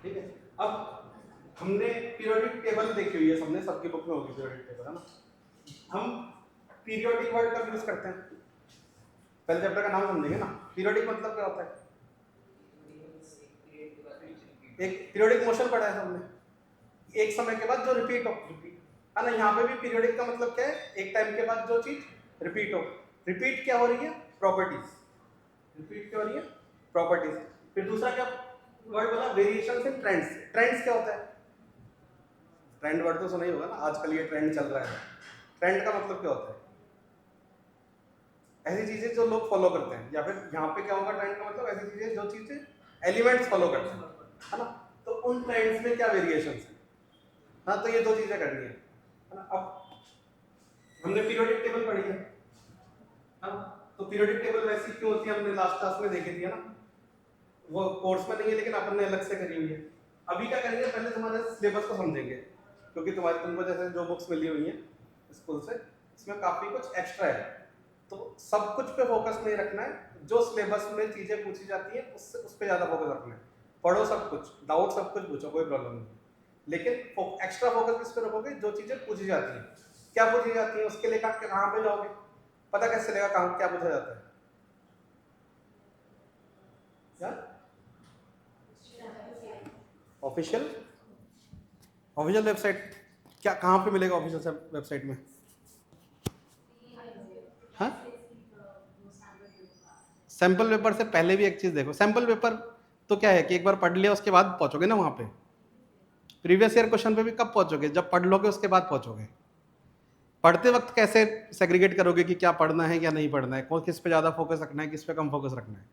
ठीक है। अब हमने पीरियोडिक टेबल देखी हुई है, सबने, सबकी बुक में होगी पीरियोडिक टेबल, है ना। हम पीरियोडिक वर्ड कब यूज करते हैं? पहले चैप्टर का नाम समझेंगे ना। पीरियोडिक मतलब क्या होता है? एक पीरियोडिक मोशन पढ़ा है सबने, एक समय के बाद जो रिपीट हो, है ना। यहाँ पे भी पीरियोडिक का मतलब क्या है? एक टाइम के बाद जो चीज रिपीट हो। रिपीट क्या हो रही है? प्रॉपर्टीज। रिपीट क्या हो रही है? प्रॉपर्टीज। फिर दूसरा क्या वर्ड बोला? Variations in trends. ट्रेंड्स क्या होता है? ट्रेंड वर्ड तो सुना ही होगा ना, आजकल ये ट्रेंड चल रहा है। ट्रेंड का मतलब क्या होता है? ऐसी चीजें जो लोग फॉलो करते हैं, या फिर यहाँ पे क्या होगा ट्रेंड का मतलब? ऐसी चीजें जो चीजें एलिमेंट्स फॉलो करते हैं, है ना। तो उन ट्रेंड्स में क्या वेरिएशंस है? हाँ, तो ये दो चीजें करनी है ना। अब हमने पीरियोडिक टेबल पढ़ी है, हाँ। तो पीरियोडिक टेबल वैसी क्यों होती है हमने लास्ट क्लास में देखी थी, है ना। वो कोर्स में नहीं है लेकिन अपन ने अलग से करी हुई है। अभी क्या करेंगे, पहले तुम्हारे सिलेबस को समझेंगे, क्योंकि तुमको जैसे जो बुक्स मिली हुई हैं स्कूल से, इसमें काफी कुछ एक्स्ट्रा है। तो सब कुछ पे फोकस नहीं रखना है, जो सिलेबस में चीजें पूछी जाती है उससे उस पर ज्यादा फोकस रखना है। पढ़ो सब कुछ, डाउट सब कुछ पूछो, कोई प्रॉब्लम नहीं, लेकिन एक्स्ट्रा फोकस किस पे रखोगे? जो चीजें पूछी जाती है। क्या पूछी जाती है उसके लिए कहाँ पे जाओगे? पता कैसे चलेगा कहाँ क्या पूछा जाता है? क्या? Official official website? क्या कहाँ पे मिलेगा ऑफिशियल वेबसाइट में? हाँ, सैंपल पेपर से पहले भी एक चीज देखो। सैंपल पेपर तो क्या है कि एक बार पढ़ लिया उसके बाद पहुंचोगे ना वहां पे। प्रीवियस ईयर क्वेश्चन पे भी कब पहुंचोगे? जब पढ़ लोगे उसके बाद पहुंचोगे। पढ़ते वक्त कैसे सेग्रीगेट करोगे कि क्या पढ़ना है क्या नहीं पढ़ना है, कौन किस पे ज्यादा फोकस रखना है, किस पे कम फोकस रखना है?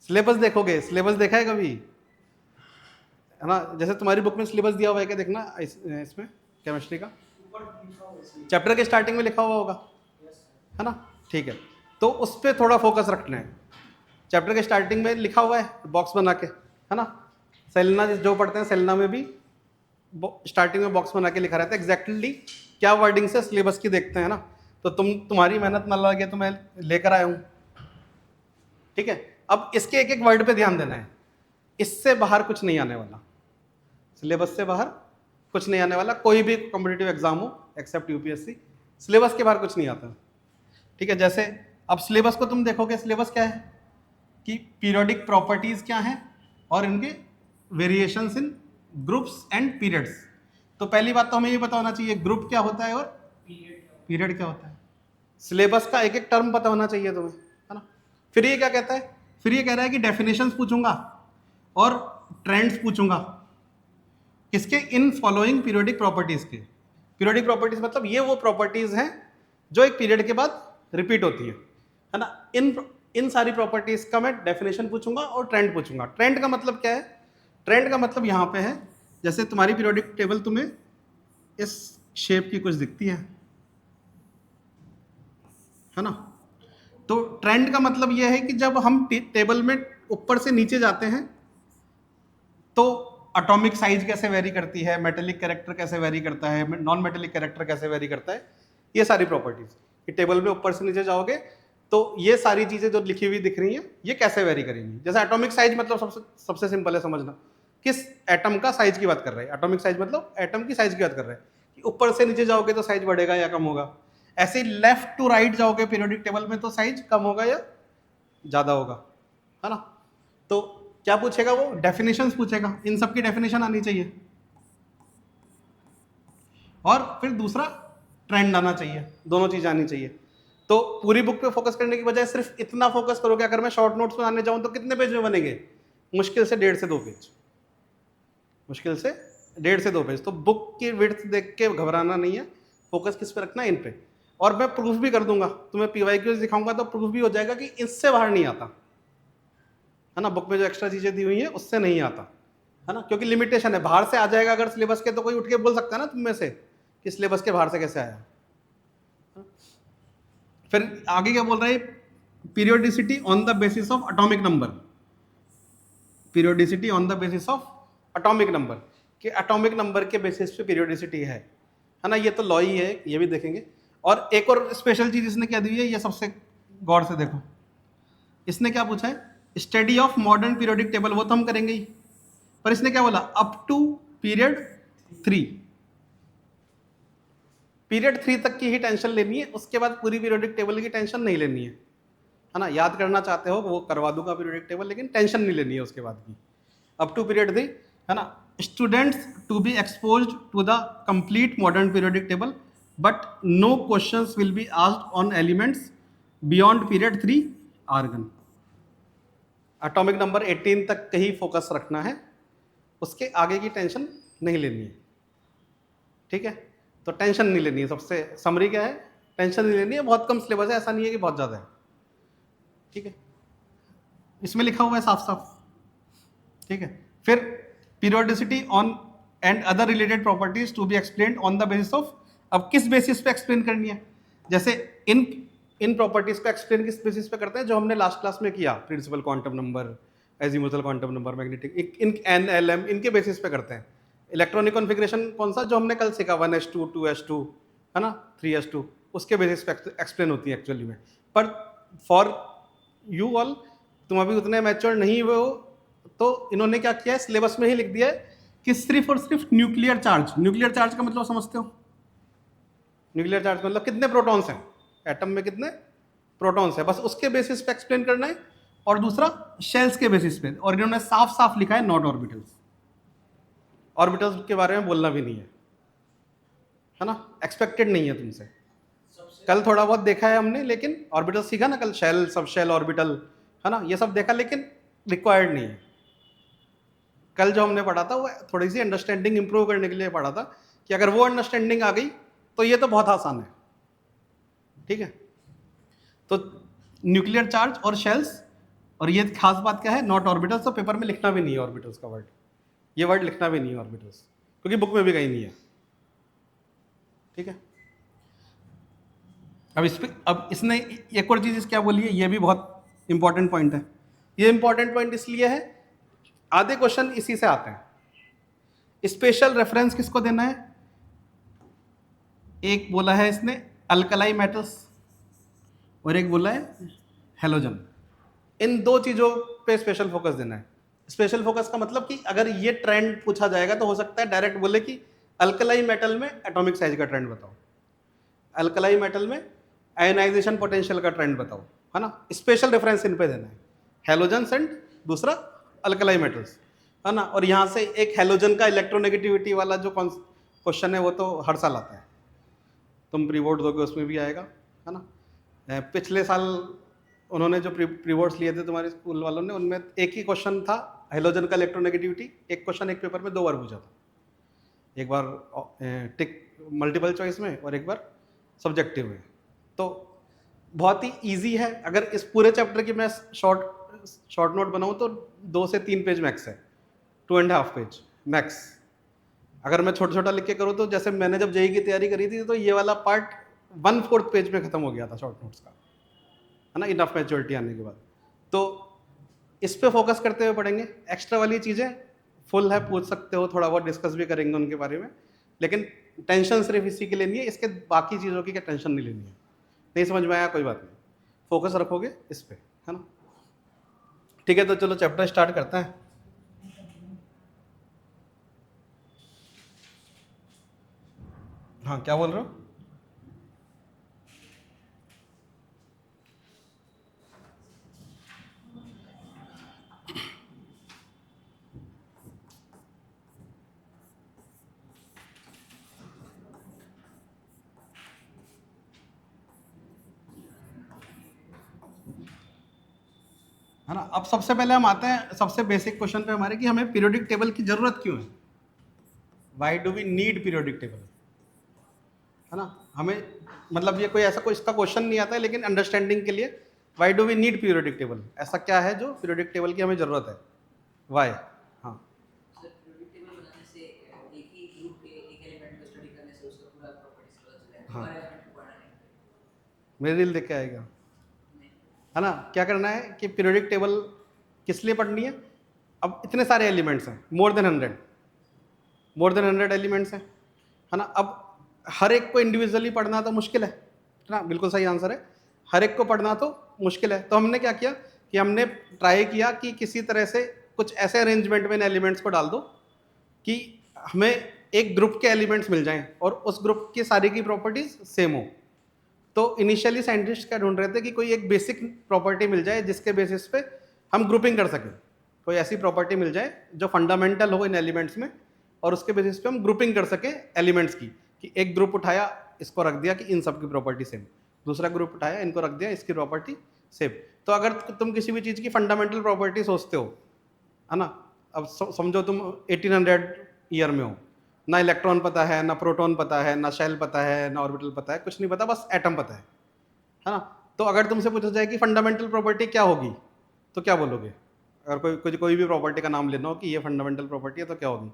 सिलेबस देखोगे। सिलेबस देखा है कभी, है ना। जैसे तुम्हारी बुक में सिलेबस दिया हुआ है क्या? देखना इसमें केमिस्ट्री का चैप्टर के स्टार्टिंग में लिखा हुआ होगा, है ना। ठीक है, तो उस पर थोड़ा फोकस रखना है। चैप्टर के स्टार्टिंग में लिखा हुआ है बॉक्स बना के, है ना। सेलेना जो पढ़ते हैं, सेलेना में भी स्टार्टिंग में बॉक्स बना के लिखा रहता है एग्जैक्टली क्या वर्डिंग से सिलेबस की देखते हैं ना। तो तुम्हारी मेहनत ना लगे तो मैं लेकर आया हूं, ठीक है। अब इसके एक एक वर्ड पे ध्यान देना है, इससे बाहर कुछ नहीं आने वाला। सिलेबस से बाहर कुछ नहीं आने वाला, कोई भी कॉम्पिटिटिव एग्जाम हो एक्सेप्ट यूपीएससी, सिलेबस के बाहर कुछ नहीं आता, ठीक है। जैसे अब सिलेबस को तुम देखोगे, सिलेबस क्या है कि पीरियोडिक प्रॉपर्टीज क्या हैं और इनके variations in groups and periods. तो पहली बात तो हमें ये पता होना चाहिए ग्रुप क्या होता है और पीरियड क्या होता है। सिलेबस का एक एक टर्म पता होना चाहिए तुम्हें, है ना। फिर ये क्या कहता है? फिर ये कह रहा है कि डेफिनेशंस पूछूंगा और ट्रेंड्स पूछूंगा किसके? इन फॉलोइंग पीरियोडिक प्रॉपर्टीज के। पीरियोडिक प्रॉपर्टीज मतलब ये वो प्रॉपर्टीज हैं जो एक पीरियड के बाद रिपीट होती है ना। इन सारी प्रॉपर्टीज का मैं डेफिनेशन पूछूंगा और ट्रेंड पूछूंगा। ट्रेंड का मतलब क्या है? ट्रेंड का मतलब यहां पे है, जैसे तुम्हारी पीरियोडिक टेबल तुम्हें इस शेप की कुछ दिखती है ना। तो ट्रेंड का मतलब यह है कि जब हम टेबल में ऊपर से नीचे जाते हैं तो एटॉमिक साइज कैसे वेरी करती है, मेटेलिक कैरेक्टर कैसे वेरी करता है, नॉन मेटेलिक कैरेक्टर कैसे वेरी करता है, ये सारी प्रॉपर्टीज कि टेबल में ऊपर से नीचे जाओगे तो ये सारी चीजें जो लिखी हुई दिख रही हैं ये कैसे वेरी करेंगी। जैसे एटॉमिक साइज मतलब सबसे सिंपल है समझना, किस एटम का साइज की बात कर रहे हैं। एटॉमिक साइज मतलब एटम की साइज की बात कर रहे हैं कि ऊपर से नीचे जाओगे तो साइज बढ़ेगा या कम होगा। ऐसे ही लेफ्ट टू राइट जाओगे पीरियोडिक टेबल में तो साइज कम होगा या ज्यादा होगा, है ना। तो क्या पूछेगा वो? डेफिनेशंस पूछेगा, इन सब की डेफिनेशन आनी चाहिए। और फिर दूसरा ट्रेंड आना चाहिए, दोनों चीज आनी चाहिए। तो पूरी बुक पे फोकस करने की बजाय सिर्फ इतना फोकस करोगे। अगर मैं शॉर्ट नोट्स बनाने जाऊं तो कितने पेज में बनेंगे? मुश्किल से 1.5 से 2 पेज, मुश्किल से 1.5 से 2 पेज। तो बुक की विड्थ देख के घबराना नहीं है, फोकस किस पे रखना है? इन पे। और मैं प्रूफ भी कर दूंगा तुम्हें, पीवाईक्यूज दिखाऊंगा तो प्रूफ भी हो जाएगा कि इससे बाहर नहीं आता, है ना। बुक में जो एक्स्ट्रा चीजें दी हुई है उससे नहीं आता, है ना, क्योंकि लिमिटेशन है। बाहर से आ जाएगा अगर सिलेबस के तो कोई उठ के बोल सकता है ना तुम में से कि सिलेबस के बाहर से कैसे आया। फिर आगे क्या बोल रहा है? Periodicity on the basis of atomic number. Periodicity on the basis of atomic number, कि एटॉमिक नंबर के बेसिस पे पीरियोडिसिटी है ना। ये तो लॉ ही है, ये भी देखेंगे। और एक और स्पेशल चीज इसने क्या दी है, ये सबसे गौर से देखो। इसने क्या पूछा है study of modern periodic table वो तो हम करेंगे ही, पर इसने क्या बोला, अप टू पीरियड 3, पीरियड 3 तक की ही टेंशन लेनी है, उसके बाद पूरी पीरियोडिक टेबल की टेंशन नहीं लेनी है ना। याद करना चाहते हो वो करवा दूंगा पीरियोडिक टेबल, लेकिन टेंशन नहीं लेनी है उसके बाद की, अप टू पीरियड 3 है ना। Students to be exposed to the complete modern periodic table, but no questions will be asked on elements beyond period 3 argon. Atomic number 18 तक कहीं फोकस रखना है, उसके आगे की टेंशन नहीं लेनी है, ठीक है। तो टेंशन नहीं लेनी है, सबसे समरी क्या है, टेंशन नहीं लेनी है। बहुत कम सिलेबस है, ऐसा नहीं है कि बहुत ज़्यादा है, ठीक है। इसमें लिखा हुआ है साफ साफ, ठीक है। फिर periodicity on and other related properties to be explained on the basis of, अब किस बेसिस पे एक्सप्लेन करनी है, जैसे इन प्रॉपर्टीज को एक्सप्लेन किस बेसिस पे करते हैं, जो हमने लास्ट क्लास में किया, principal quantum number, azimuthal quantum number, magnetic, इन NLM, इनके बेसिस पे करते हैं। इलेक्ट्रॉनिक कॉन्फ़िगरेशन कौन सा, जो हमने कल सीखा, 1s2 2s2 है ना, 3s2, उसके बेसिस पे एक्सप्लेन होती है एक्चुअली में। पर फॉर यू ऑल, तुम अभी उतने मैच्योर नहीं हुए हो, तो इन्होंने क्या किया है, सिलेबस में ही लिख दिया है कि सिर्फ और सिर्फ न्यूक्लियर चार्ज, न्यूक्लियर चार्ज का मतलब समझते हो, न्यूक्लियर चार्ज का मतलब कितने प्रोटॉन्स हैं एटम में, कितने प्रोटॉन्स है, बस उसके बेसिस पे एक्सप्लेन करना है। और दूसरा शेल्स के बेसिस पे, और इन्होंने साफ साफ लिखा है नॉट ऑर्बिटल्स, ऑर्बिटल्स के बारे में बोलना भी नहीं है ना, एक्सपेक्टेड नहीं है तुमसे। कल थोड़ा बहुत देखा है हमने, लेकिन ऑर्बिटल सीखा ना कल, शेल, सब शेल ऑर्बिटल है ना, ये सब देखा, लेकिन रिक्वायर्ड नहीं है। कल जो हमने पढ़ा था वो थोड़ी सी अंडरस्टैंडिंग इंप्रूव करने के लिए पढ़ा था, कि अगर वो अंडरस्टैंडिंग आ गई तो ये तो बहुत आसान है, ठीक है। तो न्यूक्लियर चार्ज और शेल्स, और ये खास बात क्या है, नॉट ऑर्बिटल्स, तो पेपर में लिखना भी नहीं है ऑर्बिटल्स का वर्ड, ये वर्ड लिखना भी नहीं है ऑर्बिटल्स, क्योंकि बुक में भी कहीं नहीं है, ठीक है। अब इसने एक और चीज़ क्या बोली है, ये भी बहुत इंपॉर्टेंट पॉइंट है। ये इंपॉर्टेंट पॉइंट इसलिए है, आधे क्वेश्चन इसी से आते हैं। स्पेशल रेफरेंस किसको देना है, एक बोला है इसने अल्कलाई मेटल्स, और एक बोला है हेलोजन। इन दो चीज़ों पे स्पेशल फोकस देना है। स्पेशल फोकस का मतलब कि अगर ये ट्रेंड पूछा जाएगा तो हो सकता है डायरेक्ट बोले कि अल्कलाई मेटल में एटॉमिक साइज का ट्रेंड बताओ, अल्कलाई मेटल में आयोनाइजेशन पोटेंशियल का ट्रेंड बताओ, है ना। स्पेशल रेफरेंस इन पे देना है, हेलोजन एंड दूसरा अल्कलाई मेटल्स, है ना। और यहाँ से एक हेलोजन का इलेक्ट्रोनेगेटिविटी वाला जो क्वेश्चन है वो तो हर साल आता है, तुम प्री बोर्ड दोगे उसमें भी आएगा, है ना। पिछले साल उन्होंने जो प्री बोर्ड्स लिए थे तुम्हारे स्कूल वालों ने, उनमें एक ही क्वेश्चन था हेलोजन का इलेक्ट्रोनेगेटिविटी, एक क्वेश्चन एक पेपर में 2 बार पूछा था, एक बार टिक मल्टीपल चॉइस में और एक बार सब्जेक्टिव में। तो बहुत ही इजी है, अगर इस पूरे चैप्टर की मैं शॉर्ट नोट बनाऊँ तो 2 से 3 पेज मैक्स है, 2.5 पेज मैक्स। अगर मैं छोटा छोटा लिख के करूँ तो, जैसे मैंने जब जेईई की तैयारी करी थी, तो ये वाला पार्ट 1/4 पेज में खत्म हो गया था शॉर्ट नोट्स का, है ना, इनफ मैच्योरिटी आने के बाद। तो इस पे फोकस करते हुए पढ़ेंगे। एक्स्ट्रा वाली चीज़ें फुल है, पूछ सकते हो, थोड़ा बहुत डिस्कस भी करेंगे उनके बारे में, लेकिन टेंशन सिर्फ इसी की लेनी है, इसके बाकी चीज़ों की क्या टेंशन नहीं लेनी है। नहीं समझ में आया कोई बात नहीं, फोकस रखोगे इस पे, है ना। ठीक है, तो चलो चैप्टर स्टार्ट करते हैं। हाँ, क्या बोल रहे हो? है ना। अब सबसे पहले हम आते हैं सबसे बेसिक क्वेश्चन पे हमारे, कि हमें पीरियोडिक टेबल की जरूरत क्यों है, why do we need periodic table, है ना। हमें मतलब ये कोई ऐसा कोई इसका क्वेश्चन नहीं आता है, लेकिन अंडरस्टैंडिंग के लिए, why do we need periodic table, ऐसा क्या है जो पीरियोडिक टेबल की हमें जरूरत है, वाई। हाँ, हाँ, मेरे रील देख के आएगा, है ना। क्या करना है कि पीरियोडिक टेबल किस लिए पढ़नी है, अब इतने सारे एलिमेंट्स हैं, मोर देन 100 एलिमेंट्स हैं, है ना। अब हर एक को इंडिविजुअली पढ़ना तो मुश्किल है ना, बिल्कुल सही आंसर है, हर एक को पढ़ना तो मुश्किल है। तो हमने क्या किया कि हमने ट्राई किया कि किसी तरह से कुछ ऐसे अरेंजमेंट में इन एलिमेंट्स को डाल दो कि हमें एक ग्रुप के एलिमेंट्स मिल जाएं और उस ग्रुप की सारी की प्रॉपर्टीज सेम हो। तो इनिशियली साइंटिस्ट क्या ढूंढ रहे थे कि कोई एक बेसिक प्रॉपर्टी मिल जाए जिसके बेसिस पे हम ग्रुपिंग कर सकें, कोई ऐसी प्रॉपर्टी मिल जाए जो फंडामेंटल हो इन एलिमेंट्स में और उसके बेसिस पे हम ग्रुपिंग कर सकें एलिमेंट्स की, कि एक ग्रुप उठाया इसको रख दिया कि इन सब की प्रॉपर्टी सेम, दूसरा ग्रुप उठाया इनको रख दिया इसकी प्रॉपर्टी सेम। तो अगर तुम किसी भी चीज़ की फंडामेंटल प्रॉपर्टी सोचते हो, है ना, अब समझो तुम 1800 ईयर में हो, ना इलेक्ट्रॉन पता है, ना प्रोटॉन पता है, ना शेल पता है, ना ऑर्बिटल पता है, कुछ नहीं पता, बस एटम पता है ना। तो अगर तुमसे पूछा जाए कि फंडामेंटल प्रॉपर्टी क्या होगी तो क्या बोलोगे? अगर कोई भी प्रॉपर्टी का नाम लेना हो कि ये फंडामेंटल प्रॉपर्टी है तो क्या होगी?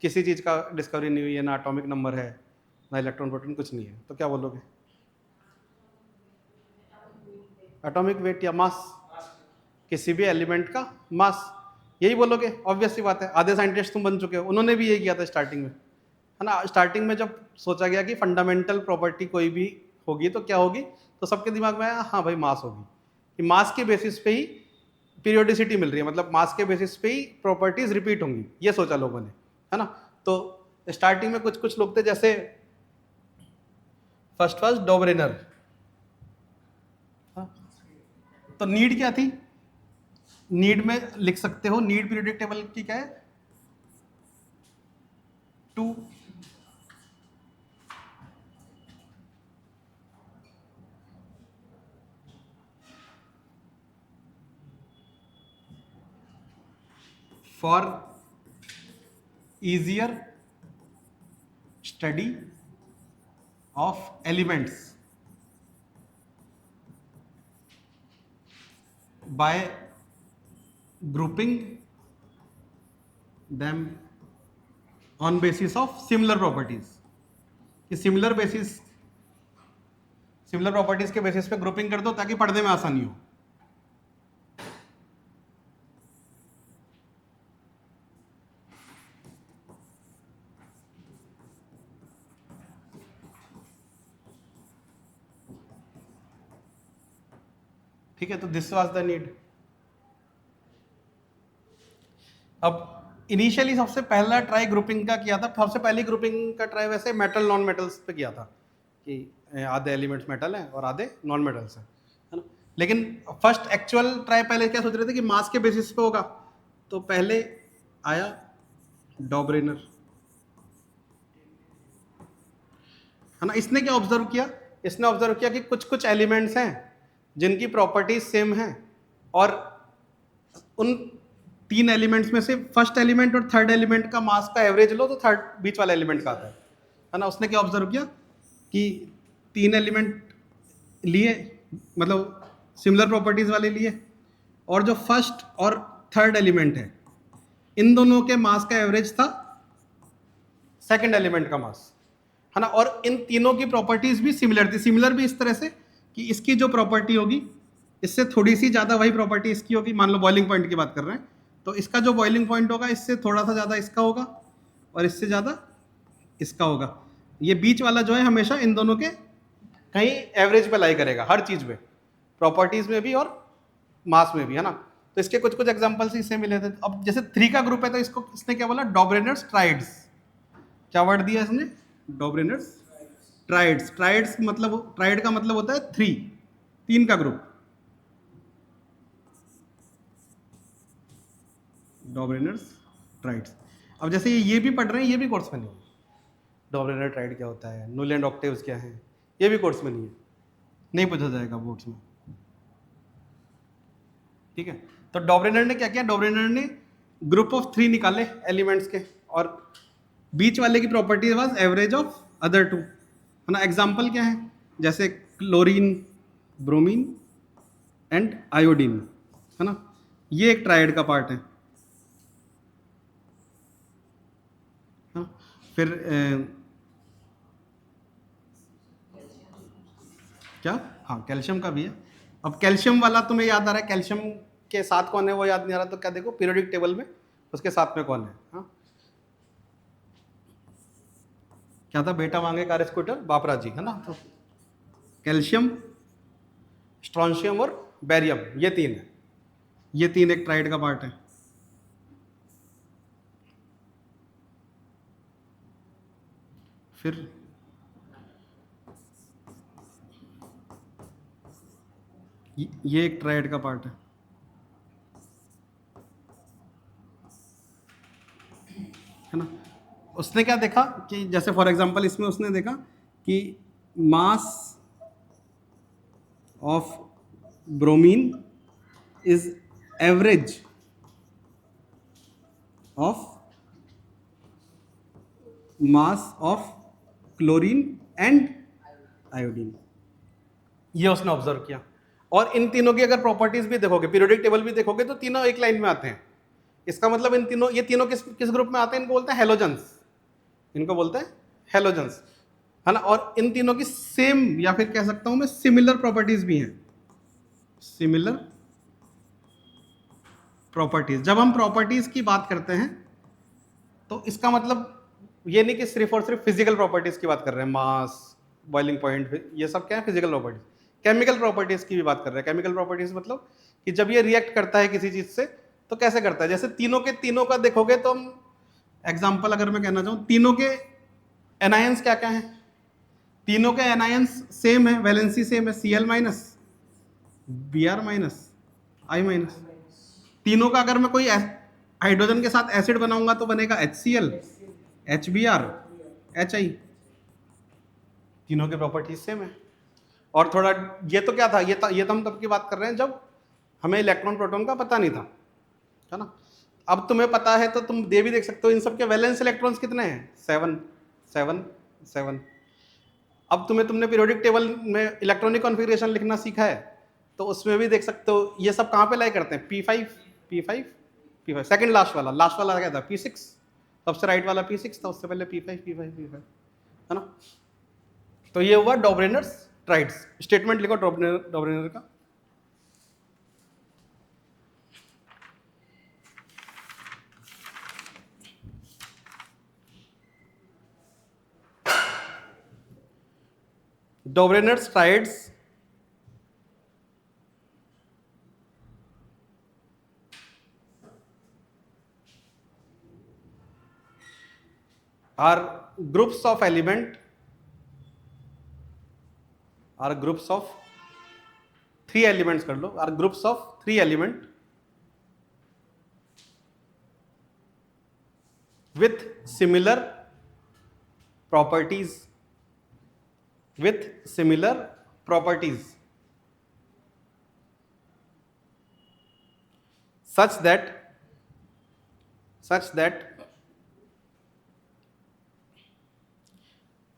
किसी चीज़ का डिस्कवरी नहीं हुई है, ना एटॉमिक नंबर है, ना इलेक्ट्रॉन प्रोटॉन, कुछ नहीं है, तो क्या बोलोगे? एटॉमिक वेट या मास, किसी भी एलिमेंट का मास, यही बोलोगे। ऑब्वियस सी बात है, आधे साइंटिस्ट तुम बन चुके हो, उन्होंने भी यही किया था स्टार्टिंग में, है ना। स्टार्टिंग में जब सोचा गया कि फंडामेंटल प्रॉपर्टी कोई भी होगी तो क्या होगी, तो सबके दिमाग में आया हाँ भाई मास होगी, कि मास के बेसिस पे ही पीरियोडिसिटी मिल रही है, मतलब मास के बेसिस पे ही प्रॉपर्टीज रिपीट होंगी, ये सोचा लोगों ने, है ना। तो स्टार्टिंग में कुछ कुछ लोग थे, जैसे फर्स्ट वाज डॉबरेनर। तो नीड क्या थी? नीड में लिख सकते हो, नीड पीरियोडिक टेबल की क्या है, 2 for easier study of elements by grouping them on basis of similar properties, कि सिमिलर प्रॉपर्टीज के बेसिस पे ग्रुपिंग कर दो ताकि पढ़ने में आसानी हो। ठीक है, तो दिस वाज द नीड। अब इनिशियली सबसे पहला ट्राई ग्रुपिंग का किया था, सबसे पहली ग्रुपिंग का ट्राई वैसे मेटल नॉन मेटल्स पे किया था, कि आधे एलिमेंट्स मेटल हैं और आधे नॉन मेटल्स हैं, है ना। लेकिन फर्स्ट एक्चुअल ट्राई पहले क्या सोच रहे थे कि मास के बेसिस पे होगा, तो पहले आया डॉबरेनर, है ना। इसने क्या ऑब्जर्व किया? इसने ऑब्जर्व किया कि कुछ कुछ एलिमेंट्स हैं जिनकी प्रॉपर्टीज सेम हैं, और उन 3 एलिमेंट्स में से फर्स्ट एलिमेंट और थर्ड एलिमेंट का मास का एवरेज लो तो थर्ड बीच वाला एलिमेंट का आता है ना। उसने क्या ऑब्जर्व किया कि 3 एलिमेंट लिए, मतलब सिमिलर प्रॉपर्टीज वाले लिए, और जो फर्स्ट और थर्ड एलिमेंट है इन दोनों के मास का एवरेज था सेकंड एलिमेंट का मास, है ना। और इन तीनों की प्रॉपर्टीज भी सिमिलर थी। सिमिलर भी इस तरह से कि इसकी जो प्रॉपर्टी होगी इससे थोड़ी सी ज़्यादा वही प्रॉपर्टी इसकी होगी। मान लो बॉइलिंग पॉइंट की बात कर रहे हैं, तो इसका जो बॉइलिंग पॉइंट होगा इससे थोड़ा सा ज़्यादा इसका होगा और इससे ज़्यादा इसका होगा। ये बीच वाला जो है हमेशा इन दोनों के कहीं एवरेज पे लाई करेगा, हर चीज़ में, प्रॉपर्टीज में भी और मास में भी, है ना। तो इसके कुछ कुछ एग्जांपल्स इससे मिले थे। अब जैसे 3 का ग्रुप है तो इसको इसने क्या बोला, डॉबरेनर्स ट्राइड्स। क्या वर्ड दिया इसने? डॉबरेनर्स ट्राइड्स। ट्राइड्स मतलब, ट्राइड का मतलब होता है 3 का ग्रुप, डॉबरेनर्स ट्राइड्स। अब जैसे ये भी पढ़ रहे हैं, ये भी कोर्स में नहीं है, डॉबरेनर ट्राइड क्या होता है, न्यूलैंड ऑक्टेव्स क्या है, ये भी कोर्स में नहीं है, नहीं पूछा जाएगा बोर्ड्स में, ठीक है। तो डॉबरेनर ने क्या किया, डॉबरेनर ने ग्रुप ऑफ 3 निकाले एलिमेंट्स के, और बीच वाले की property was average of other 2, है ना। एग्जाम्पल क्या है, जैसे क्लोरीन, ब्रोमीन एंड आयोडीन, है ना। ये एक ट्राइड का पार्ट है, हाँ। फिर क्या, हाँ कैल्शियम का भी है। अब कैल्शियम वाला तुम्हें याद आ रहा है, कैल्शियम के साथ कौन है वो याद नहीं आ रहा, तो क्या देखो पीरियोडिक टेबल में उसके साथ में कौन है, हाँ। क्या था, बेटा मांगे कार्य स्कूटर बापरा जी, है ना। तो कैल्शियम, स्ट्रॉन्शियम और बैरियम, ये 3 है। ये 3 एक ट्राइड का पार्ट है। फिर ये एक ट्राइड का पार्ट है। है ना। उसने क्या देखा कि जैसे फॉर एग्जांपल इसमें उसने देखा कि mass of bromine is average of mass of chlorine and iodine. ये उसने ऑब्जर्व किया। और इन तीनों की अगर प्रॉपर्टीज भी देखोगे, पीरियोडिक टेबल भी देखोगे, तो तीनों एक लाइन में आते हैं। इसका मतलब इन तीनों, ये तीनों किस ग्रुप में आते हैं? इनको बोलते हैं हेलोजेंस। इनको बोलते हैं हेलोजेंस, है ना। और इन तीनों की सेम, या फिर कह सकता हूं मैं सिमिलर प्रॉपर्टीज भी हैं। Similar properties. जब हम प्रॉपर्टीज की बात करते हैं तो इसका मतलब ये नहीं कि सिर्फ और सिर्फ फिजिकल प्रॉपर्टीज की बात कर रहे हैं, मास, बॉइलिंग पॉइंट, ये सब क्या है? Physical properties. केमिकल प्रॉपर्टीज की भी बात कर रहे हैं। केमिकल प्रॉपर्टीज मतलब कि जब ये रिएक्ट करता है किसी चीज से तो कैसे करता है। जैसे तीनों के तीनों का देखोगे तो हम एग्जांपल अगर मैं कहना चाहूं, तीनों के एनायंस क्या क्या हैं? तीनों के एनायंस सेम है, वैलेंसी सेम है, Cl minus, Br minus, I minus. तीनों का अगर मैं कोई हाइड्रोजन के साथ एसिड बनाऊंगा तो बनेगा HCl, HBr, HI। तीनों के प्रॉपर्टीज सेम है। और थोड़ा ये तो क्या था, ये तो हम तब की बात कर रहे हैं जब हमें इलेक्ट्रॉन प्रोटॉन का पता नहीं था, है ना। अब तुम्हें पता है तो तुम दे भी देख सकते हो। इन सब के वैलेंस इलेक्ट्रॉन्स कितने हैं? 7 7 7। अब तुमने पीरियोडिक टेबल में इलेक्ट्रॉनिक कॉन्फ़िगरेशन लिखना सीखा है तो उसमें भी देख सकते हो ये सब कहाँ पे लाई करते हैं? P5 P5 P5। Second last वाला क्या था? P6। सबसे राइट वाला P6 था, उससे पहले P5 P5 P5, है ना। तो ये हुआ डॉबरेनर्स ट्राइड्स। स्टेटमेंट लिखो डॉबरेनर का। Dobrener's triads are groups of element, are groups of 3 elements कर लो, are groups of 3 element with similar properties, with similar properties such that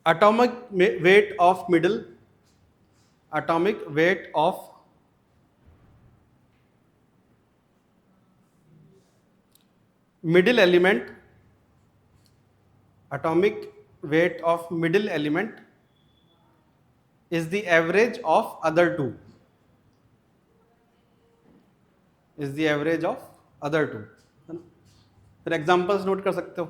atomic weight of middle element, atomic weight of middle element is the average of other two, is the average of other two, है ना। फिर examples note कर सकते हो।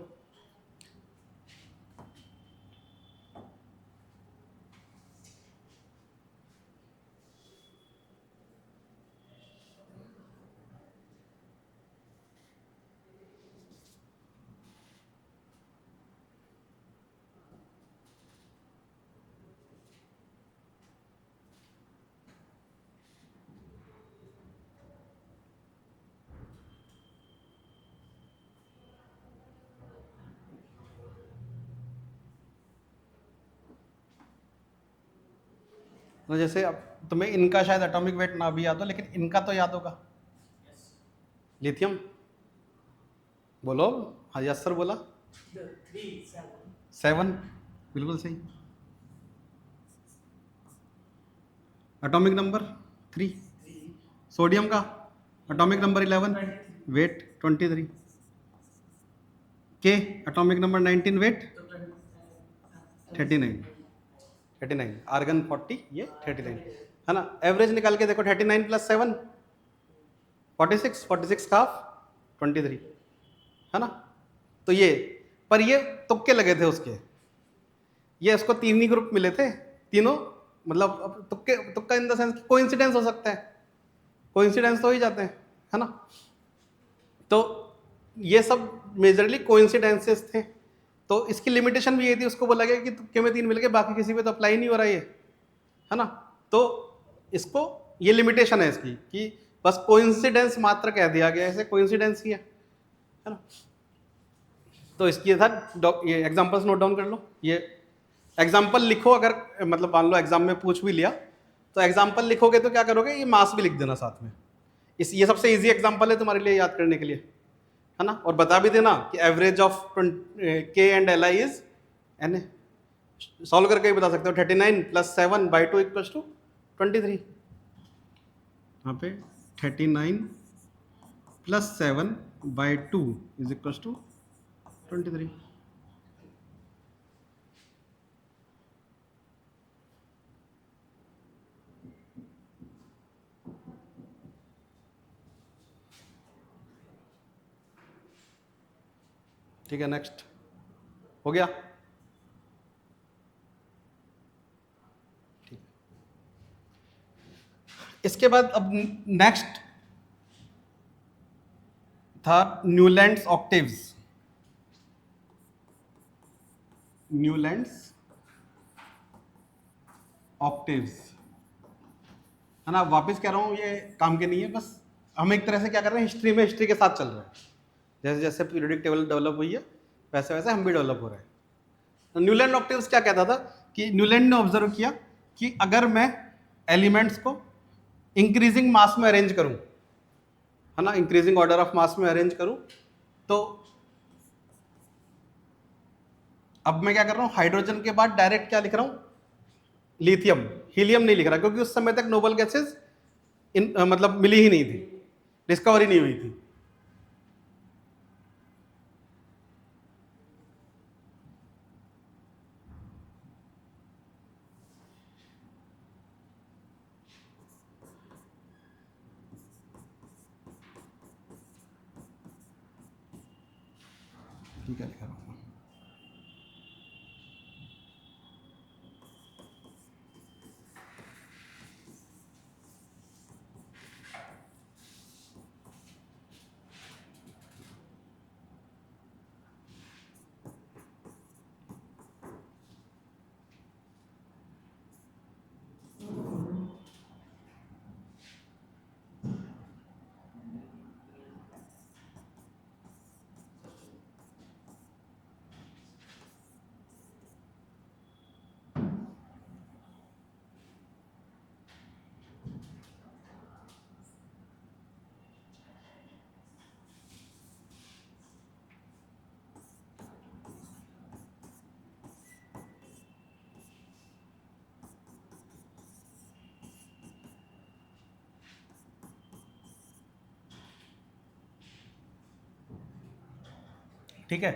तो जैसे अब तुम्हें इनका शायद एटॉमिक वेट ना भी याद हो, लेकिन इनका तो याद होगा। लिथियम बोलो। हाँ यस सर बोला। 7 बिल्कुल सही। Atomic number 3। सोडियम का एटॉमिक नंबर 11, वेट 23। के एटॉमिक नंबर 19, वेट 39। आर्गन 40, ये 39, है ना। एवरेज निकाल के देखो, 39 + 7 46 का 23, है ना। तो ये, पर ये तुक्के लगे थे उसके, ये इसको 3 ही ग्रुप मिले थे तीनों। मतलब तुक्का इन द सेंस कोइंसिडेंस हो सकता है, कोइंसिडेंस तो हो ही जाते हैं, है ना। तो ये सब मेजरली कोइंसिडेंसेस थे। तो इसकी लिमिटेशन भी ये थी, उसको बोला गया कि तुक्के में 3 मिल गए, बाकी किसी पे तो अप्लाई नहीं हो रहा ये, है ना। तो इसको, ये लिमिटेशन है इसकी कि बस कोइंसिडेंस मात्र कह दिया गया, ऐसे कोइंसिडेंस ही है ना। तो इसकी ये था, ये एग्जांपल्स नोट डाउन कर लो। ये एग्जांपल लिखो, अगर मतलब मान लो एग्जाम में पूछ भी लिया तो एग्जांपल लिखोगे तो क्या करोगे, ये मास भी लिख देना साथ में। ये सबसे इजी एग्जांपल है तुम्हारे लिए याद करने के लिए, है ना। और बता भी देना कि average of K and L I is N A. Solve करके भी बता सकते हो, 39 + 7/2 = 23। यहाँ पे 39 + 7/2 = 23। ठीक है, नेक्स्ट हो गया। ठीक, इसके बाद अब नेक्स्ट था न्यूलैंड्स ऑक्टेव्स। न्यूलैंड्स ऑक्टेव्स, है ना। वापस कह रहा हूँ, ये काम के नहीं है, बस हम एक तरह से क्या कर रहे हैं, हिस्ट्री में हिस्ट्री के साथ चल रहे हैं। जैसे जैसे पीरियोडिक टेबल डेवलप हुई है वैसे वैसे हम भी डेवलप हो रहे हैं। तो न्यूलैंड ऑक्टेव्स क्या कहता था कि न्यूलैंड ने ऑब्जर्व किया कि अगर मैं एलिमेंट्स को इंक्रीजिंग मास में अरेंज करूं, है ना, इंक्रीजिंग ऑर्डर ऑफ मास में अरेंज करूं, तो अब मैं क्या कर रहा हूं, हाइड्रोजन के बाद डायरेक्ट क्या लिख रहा हूं, लिथियम। हीलियम नहीं लिख रहा, क्योंकि उस समय तक नोबल गैसेस मतलब मिली ही नहीं थी, डिस्कवरी नहीं हुई थी। ठीक है, लिखा रहा हूं। ठीक है,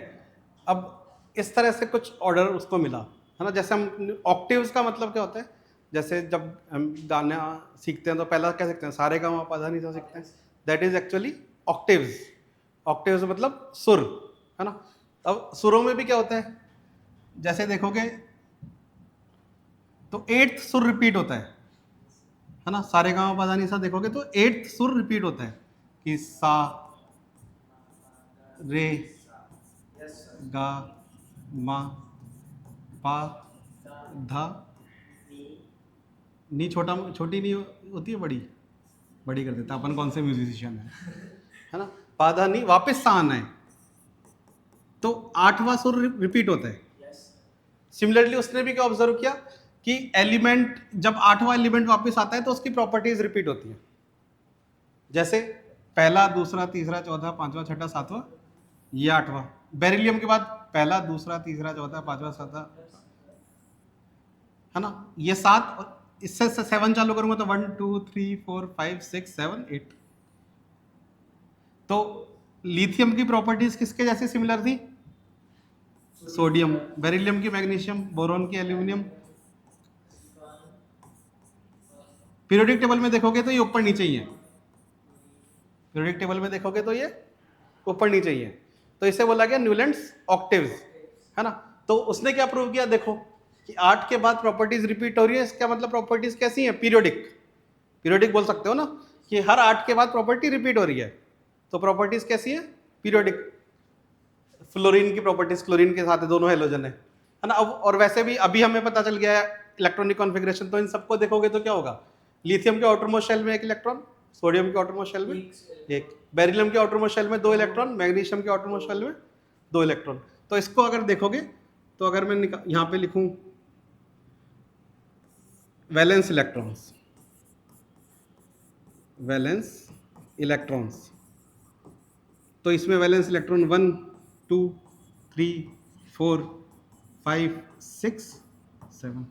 अब इस तरह से कुछ ऑर्डर उसको मिला, है ना। जैसे हम ऑक्टेव्स का मतलब क्या होता है, जैसे जब हम गाना सीखते हैं तो पहला क्या सीखते हैं, सारे गा मा पा धा नी सा सीखते हैं। That is actually octaves. Octaves मतलब सुर, है ना। अब सुरों में भी क्या होता है, जैसे देखोगे तो 8th सुर रिपीट होता है ना। सारे गा मा पा धा नी सा देखोगे तो 8th सुर रिपीट होता है कि सा रे गा मा पा धा नी। छोटी नहीं होती है, बड़ी बड़ी कर देता, अपन कौन से म्यूजिशियन है ना। पा धा नी, वापस सा आना है तो 8वां सुर रिपीट होता है। सिमिलरली उसने भी क्या ऑब्जर्व किया कि एलिमेंट जब 8वां एलिमेंट वापस आता है तो उसकी प्रॉपर्टीज रिपीट होती है। जैसे पहला, दूसरा, तीसरा, चौथा, पांचवा, छठा, सातवां, ये 8वां। बेरिलियम के बाद पहला, दूसरा, तीसरा, चौथा, पांचवा, सातवां, है ना, ये 7। इससे 7 चालू करूंगा तो 1 2 3 4 5 6 7 8। तो लिथियम की प्रॉपर्टीज किसके जैसे सिमिलर थी, सोडियम। बेरिलियम की मैग्नीशियम, बोरोन की एल्यूमिनियम। पीरियोडिक टेबल में देखोगे तो ये ऊपर नीचे ही है। पीरियोडिक टेबल में देखोगे तो ये ऊपर नीचे ही है। तो इसे बोला गया न्यूलैंड्स ऑक्टेव्स, है ना। तो उसने क्या प्रूव किया, देखो कि 8 के बाद प्रॉपर्टीज रिपीट हो रही है, इसका मतलब प्रॉपर्टीज कैसी हैं, पीरियोडिक। पीरियोडिक बोल सकते हो ना कि हर 8 के बाद प्रॉपर्टी रिपीट हो रही है, तो प्रॉपर्टीज कैसी है, पीरियोडिक। फ्लोरीन की प्रॉपर्टीज क्लोरीन के साथ है, दोनों हेलोजन है ना। अब और वैसे भी अभी हमें पता चल गया है इलेक्ट्रॉनिक कॉन्फ़िगरेशन, तो इन सबको देखोगे तो क्या होगा, लिथियम के आउटरमोस्ट शेल में 1 इलेक्ट्रॉन, सोडियम के आउटरमोस्ट शेल में 1, बेरिलियम के आउटरमोस्ट शेल में 2 इलेक्ट्रॉन, मैग्नीशियम के आउटरमोस्ट शेल में 2 इलेक्ट्रॉन। तो इसको अगर देखोगे तो अगर मैं यहाँ पे लिखूं वैलेंस इलेक्ट्रॉन्स, वैलेंस इलेक्ट्रॉन्स, तो इसमें वैलेंस इलेक्ट्रॉन 1 2 3 4 5 6 7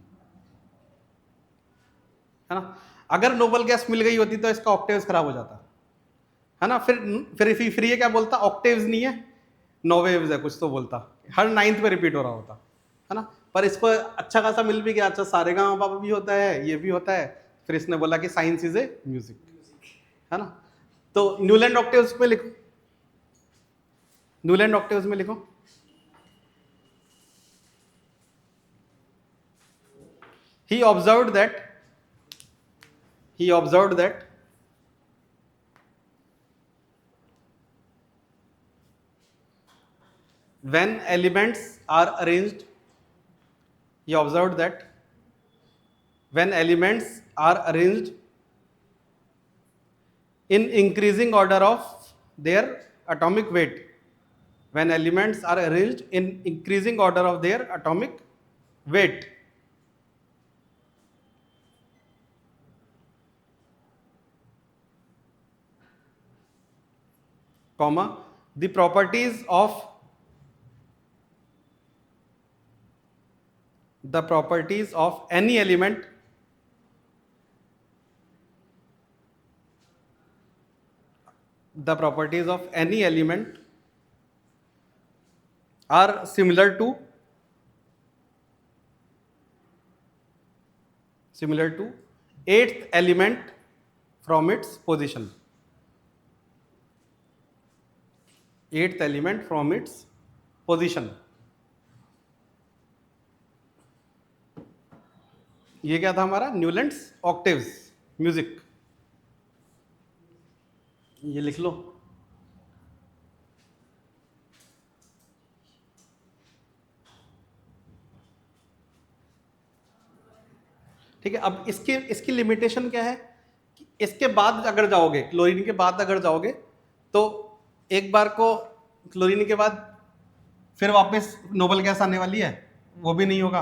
है ना। अगर नोबल गैस मिल गई होती तो इसका ऑक्टेव्स खराब हो जाता है ना। फिर ये क्या बोलता, ऑक्टेव्स नहीं है, नोवेव्स है, कुछ तो बोलता, हर 9th पे रिपीट हो रहा होता है ना। पर इसको अच्छा खासा मिल भी गया, अच्छा सारेगामा भी होता है, ये भी होता है, फिर इसने बोला कि साइंस इज ए म्यूजिक, है ना। तो न्यूलैंड ऑक्टेव्स में लिखो, न्यूलैंड ऑक्टेव्स में लिखो, he observed that when elements are arranged, he observed that when elements are arranged in increasing order of their atomic weight, when elements are arranged in increasing order of their atomic weight, comma, the properties of any element are similar to eighth element from its position, eighth element from its position। ये क्या था हमारा, Newlands octaves music, ये लिख लो। ठीक है, अब इसकी लिमिटेशन क्या है कि इसके बाद अगर जाओगे, क्लोरीन के बाद अगर जाओगे, तो एक बार को क्लोरीन के बाद फिर वापस नोबल गैस आने वाली है, वो भी नहीं होगा।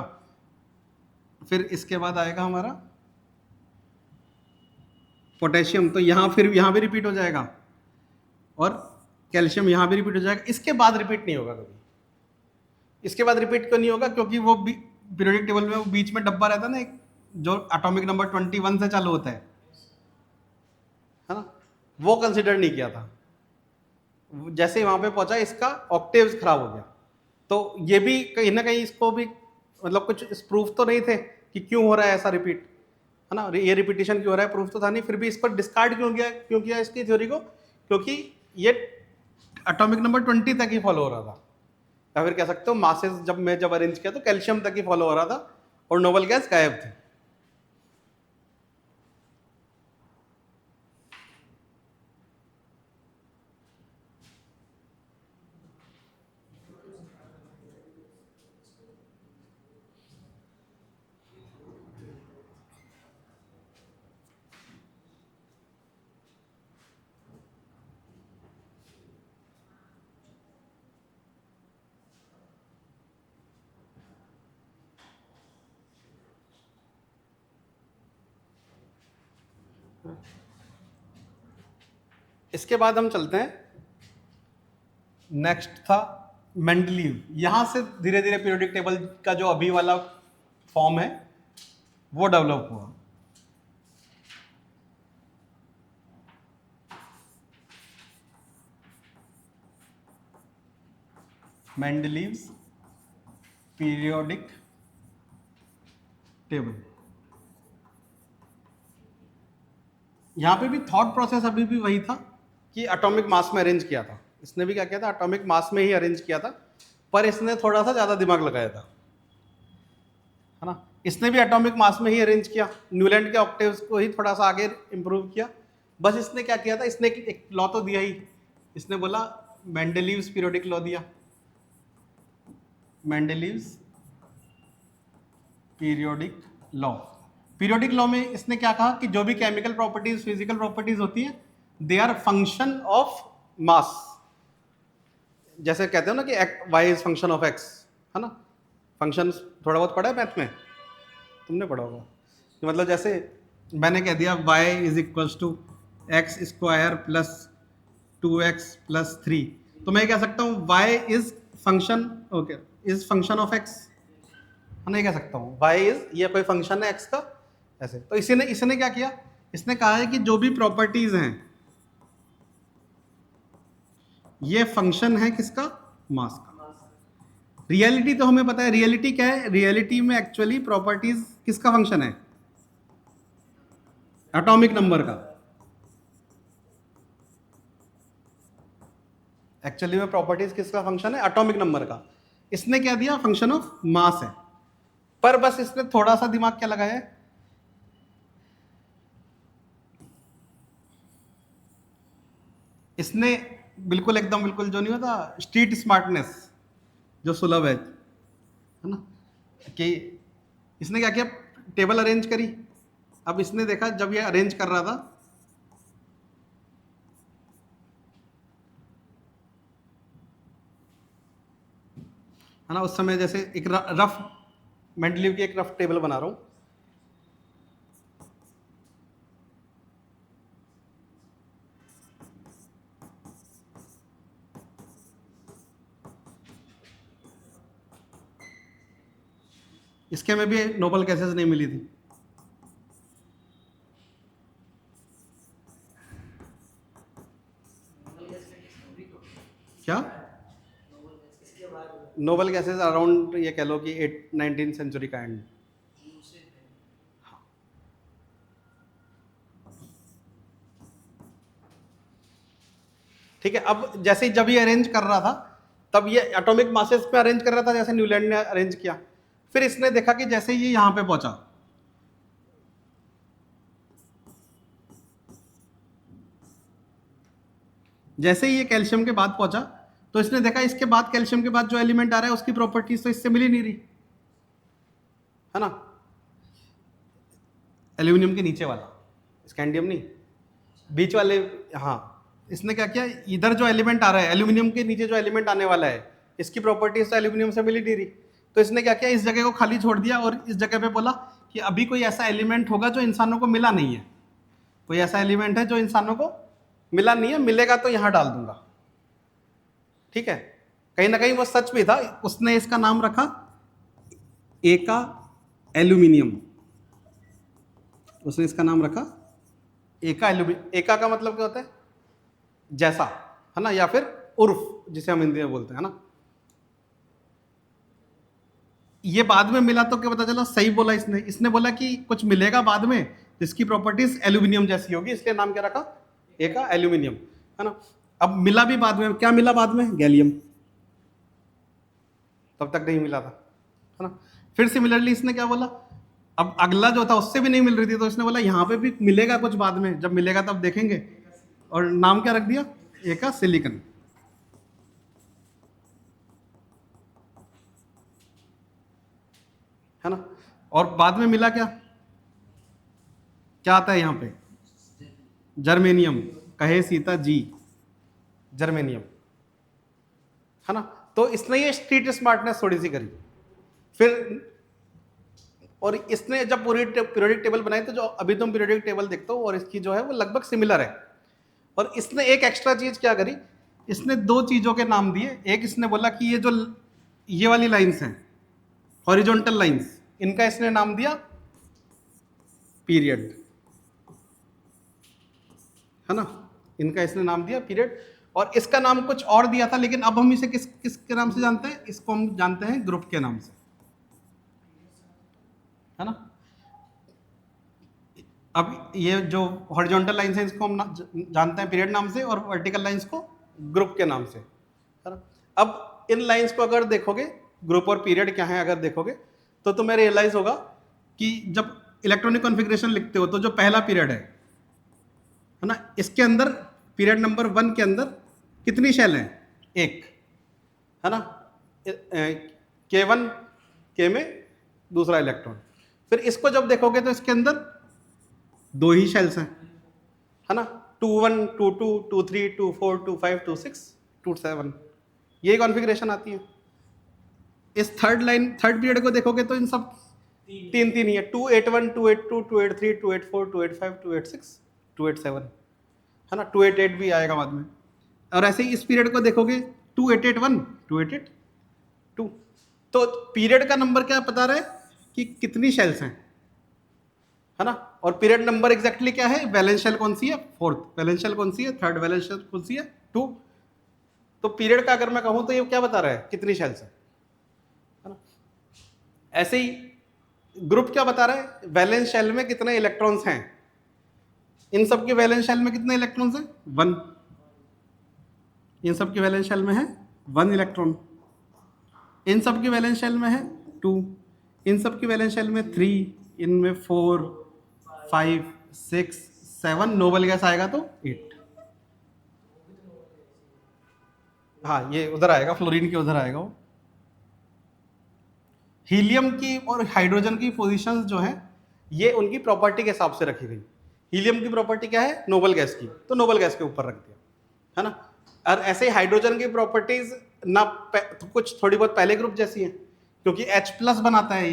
फिर इसके बाद आएगा हमारा पोटेशियम, तो यहाँ भी रिपीट हो जाएगा, और कैल्शियम यहाँ भी रिपीट हो जाएगा। इसके बाद रिपीट नहीं होगा कभी। इसके बाद रिपीट क्यों नहीं होगा, क्योंकि वो पीरियोडिक टेबल में वो बीच में डब्बा रहता है ना एक, जो एटॉमिक नंबर 21 से चालू होता है ना, वो कंसिडर नहीं किया था। जैसे ही वहां पे पहुंचा, इसका ऑक्टेव्स खराब हो गया। तो ये भी कहीं ना कहीं इसको भी मतलब कुछ प्रूफ तो नहीं थे कि क्यों हो रहा है ऐसा रिपीट, है ना, ये रिपीटिशन क्यों हो रहा है, प्रूफ तो था नहीं। फिर भी इसको डिस्कार्ड क्यों किया इसकी थ्योरी को, क्योंकि ये एटॉमिक नंबर 20 तक ही फॉलो हो रहा था, या फिर कह सकते हो मासेस जब अरेंज किया तो कैल्शियम तक ही फॉलो हो रहा था और नोबल गैस गायब थी। इसके बाद हम चलते हैं, नेक्स्ट था मेंडलीव। यहां से धीरे धीरे पीरियोडिक टेबल का जो अभी वाला फॉर्म है वो डेवलप हुआ। Mendeleev's periodic table. यहां पे भी थॉट प्रोसेस अभी भी वही था कि एटॉमिक मास में अरेंज किया था। इसने भी क्या किया था, एटॉमिक मास में ही अरेंज किया था, पर इसने थोड़ा सा ज्यादा दिमाग लगाया था, है ना। इसने भी एटॉमिक मास में ही अरेंज किया, न्यूलैंड के ऑक्टेव्स को ही थोड़ा सा आगे इंप्रूव किया, बस इसने क्या किया था, इसने एक लॉ तो दिया ही, इसने बोला मेंडलीव्स पीरियोडिक लॉ दिया, Mendeleev's periodic law. Periodic law में इसने क्या कहा कि जो भी केमिकल प्रॉपर्टीज, फिजिकल प्रॉपर्टीज होती है, they are function of mass. जैसे कहते हो ना कि Y is function of X, है ना, फंक्शन थोड़ा बहुत पढ़ा है मैथ में, तुमने पढ़ा होगा। तो मतलब जैसे मैंने कह दिया y is equals to X square plus 2x plus 3, तो मैं कह सकता हूँ y is function, okay, is function of x, नहीं कह सकता हूँ y इज, ये कोई फंक्शन है x का, ऐसे। तो इसने क्या किया, इसने कहा है कि जो भी प्रॉपर्टीज हैं ये फंक्शन है किसका, मास का। रियलिटी तो हमें पता है, रियलिटी क्या है, रियलिटी में एक्चुअली प्रॉपर्टीज किसका फंक्शन है, एटॉमिक नंबर का। एक्चुअली में प्रॉपर्टीज किसका फंक्शन है, एटॉमिक नंबर का। इसने क्या दिया, फंक्शन ऑफ मास है। पर बस इसने थोड़ा सा दिमाग क्या लगाया है, इसने बिल्कुल एकदम बिल्कुल जो नहीं होता स्ट्रीट स्मार्टनेस जो सुलभ है ना, कि इसने क्या किया, टेबल अरेंज करी। अब इसने देखा जब ये अरेंज कर रहा था, है ना, उस समय जैसे एक रफ मेंडलीव की एक रफ टेबल बना रहा हूं, इसके में भी नोबल गैसेस नहीं मिली थी। क्या नोबल गैसेस अराउंड, ये कह लो कि 19th सेंचुरी का एंड। ठीक है, अब जैसे जब ये अरेंज कर रहा था, तब ये एटॉमिक मासेस पे अरेंज कर रहा था, जैसे न्यूलैंड ने अरेंज किया। फिर इसने देखा कि जैसे ये यहां पे पहुंचा, जैसे ही ये कैल्शियम के बाद पहुंचा, तो इसने देखा इसके बाद कैल्शियम के बाद जो एलिमेंट आ रहा है उसकी प्रॉपर्टीज तो इससे मिल ही नहीं रही, है ना। एल्यूमिनियम के नीचे वाला, स्कैंडियम नहीं, बीच वाले। हाँ, इसने क्या किया, इधर जो एलिमेंट आ रहा है, एल्यूमिनियम के नीचे जो एलिमेंट आने वाला है, इसकी प्रॉपर्टीज तो एल्यूमिनियम से मिल ही नहीं रही। तो इसने क्या किया, इस जगह को खाली छोड़ दिया और इस जगह पे बोला कि अभी कोई ऐसा एलिमेंट होगा जो इंसानों को मिला नहीं है, कोई ऐसा एलिमेंट है जो इंसानों को मिला नहीं है, मिलेगा तो यहां डाल दूंगा। ठीक है, कहीं ना कहीं वो सच भी था। उसने इसका नाम रखा एका एल्यूमिनियम, उसने इसका नाम रखा एका एल्यूमिनियम। एका का मतलब क्या होता है, जैसा, है ना, या फिर उर्फ जिसे हम हिंदी में बोलते हैं ना। ये बाद में मिला तो क्या पता चला, सही बोला इसने बोला कि कुछ मिलेगा बाद में जिसकी प्रॉपर्टीज एल्यूमिनियम जैसी होगी, इसलिए नाम क्या रखा, एका एल्यूमिनियम, है ना। अब मिला भी बाद में, क्या मिला बाद में, गैलियम, तब तक नहीं मिला था, है ना। फिर सिमिलरली इसने क्या बोला, अब अगला जो था उससे भी नहीं मिल रही थी, तो इसने बोला यहां पे भी मिलेगा कुछ बाद में, जब मिलेगा तब देखेंगे, और नाम क्या रख दिया, एका सिलिकन, है ना। और बाद में मिला क्या, क्या आता है यहां पे, जर्मेनियम, कहे सीता जी, जर्मेनियम, है ना। तो इसने ये स्ट्रीट स्मार्टनेस थोड़ी सी करी। फिर और इसने जब पूरी पीरियोडिक टेबल बनाई, तो जो अभी तुम पीरियोडिक टेबल देखते हो और इसकी जो है वो लगभग सिमिलर है। और इसने एक एक्स्ट्रा चीज क्या करी, इसने दो चीजों के नाम दिए। एक इसने बोला कि ये जो ये वाली लाइंस हैं, हॉरिजॉन्टल लाइंस, इनका इसने नाम दिया पीरियड, है ना, इनका इसने नाम दिया पीरियड। और इसका नाम कुछ और दिया था, लेकिन अब हम इसे किसके नाम से जानते हैं, इसको हम जानते हैं ग्रुप के नाम से, है ना। अब ये जो हॉरिजॉन्टल लाइंस है इसको हम जानते हैं पीरियड नाम से, और वर्टिकल लाइंस को ग्रुप के नाम से, है ना। अब इन लाइंस को अगर देखोगे, ग्रुप और पीरियड क्या है अगर देखोगे, तो तुम्हें रियलाइज होगा कि जब इलेक्ट्रॉनिक कॉन्फ़िगरेशन लिखते हो तो जो पहला पीरियड है है ना। इसके अंदर पीरियड नंबर 1 के अंदर कितनी शेल हैं? एक, है ना। K1 K में दूसरा इलेक्ट्रॉन। फिर इसको जब देखोगे तो इसके अंदर 2 ही शेल्स हैं, है ना। 2 1 2 2 2 3 2 4 2 5 2 6 2 7, यही कॉन्फ़िगरेशन आती है। इस थर्ड पीरियड को देखोगे तो इन सब तीन ही है। 2 8 1 2 8 2 2 8 3 2 8 4 2 8 5 2 8 6 2 8 7, है ना। 2 8 8 भी आएगा बाद में। और ऐसे ही इस पीरियड को देखोगे 2 8 8 1 2 8 8 2। तो पीरियड का नंबर क्या बता रहा है कि कितनी शेल्स हैं, है ना। और पीरियड नंबर एग्जैक्टली क्या है? वैलेंस शेल कौन सी है? 4th वैलेंस शेल कौन सी है? 3rd वैलेंस शेल कौन सी है? 2। तो पीरियड का अगर मैं कहूं तो ये क्या बता रहा है? कितनी शेल्स है ना। ऐसे ही ग्रुप क्या बता रहा है? वैलेंस शेल में कितने इलेक्ट्रॉन्स हैं। इन सब के वैलेंस शेल में कितने इलेक्ट्रॉन्स हैं? 1। इन सब के वैलेंस शेल में है 1 इलेक्ट्रॉन। इन सब की वैलेंस शेल में है 2। इन सब की वैलेंस शेल में 3। इनमें 4 5 6 7, नोबल गैस आएगा तो 8। हाँ, ये उधर आएगा, फ्लोरीन के उधर आएगा वो। हीलियम की और हाइड्रोजन की पोजीशंस जो है ये उनकी प्रॉपर्टी के हिसाब से रखी गई। हीलियम की प्रॉपर्टी क्या है? नोबल गैस की, तो नोबल गैस के ऊपर रख दिया, है ना। और ऐसे ही हाइड्रोजन की प्रॉपर्टीज ना तो कुछ थोड़ी बहुत पहले ग्रुप जैसी हैं, क्योंकि H+ बनाता है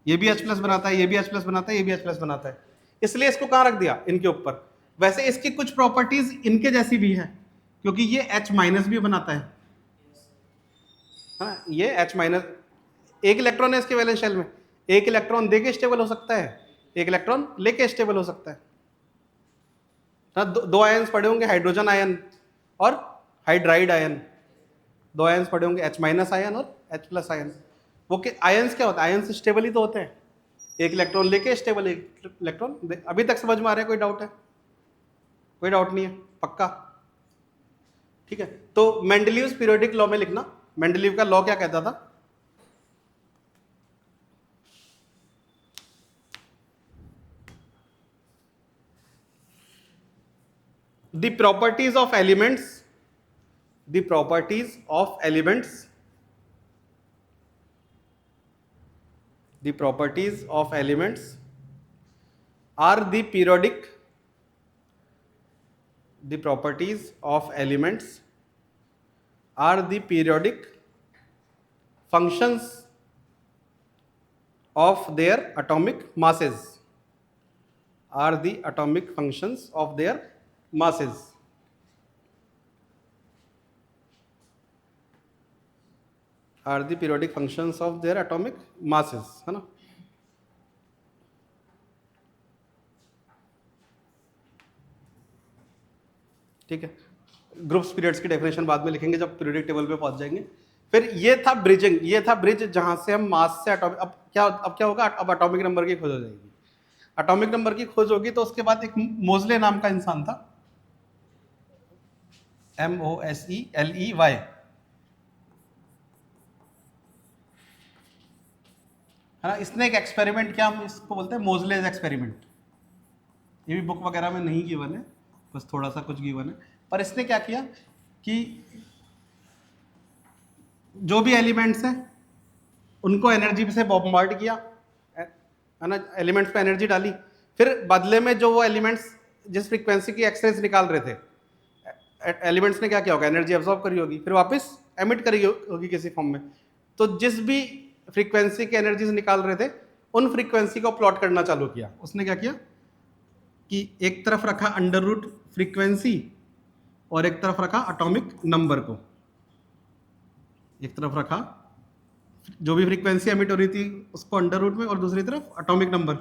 ये भी H+ बनाता है, ये भी H+ बनाता है, ये भी H+ बनाता है, इसलिए इसको कहाँ रख दिया? इनके ऊपर। वैसे इसकी कुछ प्रॉपर्टीज इनके जैसी भी है, क्योंकि ये H- भी बनाता है ना। ये H-, एक इलेक्ट्रॉन है इसके वैलेंस शेल में, एक इलेक्ट्रॉन देके स्टेबल हो सकता है, एक इलेक्ट्रॉन लेके स्टेबल हो सकता है ना। दो आयन्स पड़े होंगे, हाइड्रोजन आयन और हाइड्राइड आयन। 2 आयन्स पड़े होंगे, H- आयन और H+ आयन। वो के आयन्स क्या होता है? आयन्स स्टेबल ही तो होते हैं, एक इलेक्ट्रॉन लेके स्टेबल एक इलेक्ट्रॉन। अभी तक समझ में आ रहा है? कोई डाउट है? कोई डाउट नहीं है, पक्का? ठीक है। तो मेंडलीव्स पीरियोडिक लॉ में लिखना, मेंडलीव का लॉ क्या कहता था? The properties of elements, the properties of elements, the properties of elements are the periodic, the properties of elements are the periodic functions of their atomic masses, are the atomic functions of their masses। are the periodic functions of their atomic masses, है ना। ठीक है। Groups periods की definition बाद में लिखेंगे जब periodic table पे पहुंच जाएंगे। फिर ये था ब्रिजिंग, ये था ब्रिज जहां से हम मास से एटॉमिक, अब क्या होगा? अब एटॉमिक नंबर की खोज हो जाएगी। एटॉमिक नंबर की खोज होगी तो उसके बाद एक मोजले नाम का इंसान था, MOSELEY, है ना। इसने एक एक्सपेरिमेंट किया, हम इसको बोलते हैं मोजलेज एक्सपेरिमेंट। ये भी बुक वगैरह में नहीं गिवन है, बस थोड़ा सा कुछ गिवन है। पर इसने क्या किया कि जो भी एलिमेंट्स हैं उनको एनर्जी से बॉम्बार्ड किया, है ना। एलिमेंट्स पे एनर्जी डाली, फिर बदले में जो वो एलिमेंट्स जिस फ्रीक्वेंसी की एक्सरेज निकाल रहे थे, एलिमेंट्स ने क्या किया होगा? एनर्जी एब्जॉर्ब करी होगी, फिर वापस एमिट करी होगी किसी फॉर्म में। तो जिस भी फ्रीक्वेंसी की एनर्जीज निकाल रहे थे उन फ्रीक्वेंसी को प्लॉट करना चालू किया। उसने क्या किया कि एक तरफ रखा अंडर रूट फ्रीक्वेंसी और एक तरफ रखा एटॉमिक नंबर को। एक तरफ रखा जो भी फ्रीक्वेंसी एमिट हो रही थी उसको अंडर रूट में, और दूसरी तरफ एटॉमिक नंबर।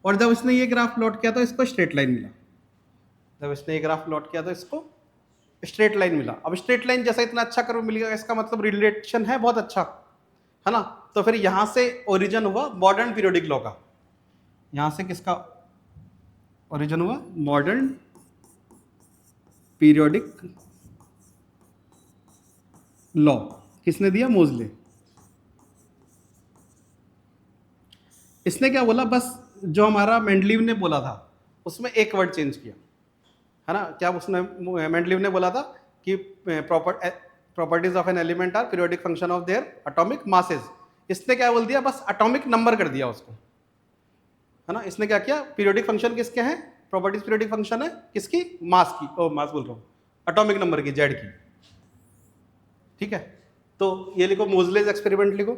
और जब इसने ये ग्राफ प्लॉट किया तो इसको स्ट्रेट लाइन मिला। जब इसने ये ग्राफ प्लॉट किया तो इसको स्ट्रेट लाइन मिला। अब स्ट्रेट लाइन जैसा इतना अच्छा कर्व मिल गया, इसका मतलब रिलेशन है बहुत अच्छा, है ना। तो फिर यहां से ओरिजिन हुआ मॉडर्न पीरियोडिक लॉ का। यहां से किसका ओरिजिन हुआ? Modern periodic law. किसने दिया? मोजले। इसने क्या बोला? बस जो हमारा मेंडलीव ने बोला था उसमें एक वर्ड चेंज किया। है ना, क्या उसने मेंडलीव ने बोला था कि properties of an element are periodic function of their atomic masses. इसने क्या बोल दिया, बस एटॉमिक नंबर कर दिया उसको, है ना। इसने क्या किया, पीरियोडिक फंक्शन किसके हैं, प्रॉपर्टीज पीरियोडिक फंक्शन है किसकी, मास की, ओ मास बोल रहा हूँ, एटॉमिक नंबर की, जेड की। ठीक है, तो ये लिखो, मोजलेज एक्सपेरिमेंट लिखो,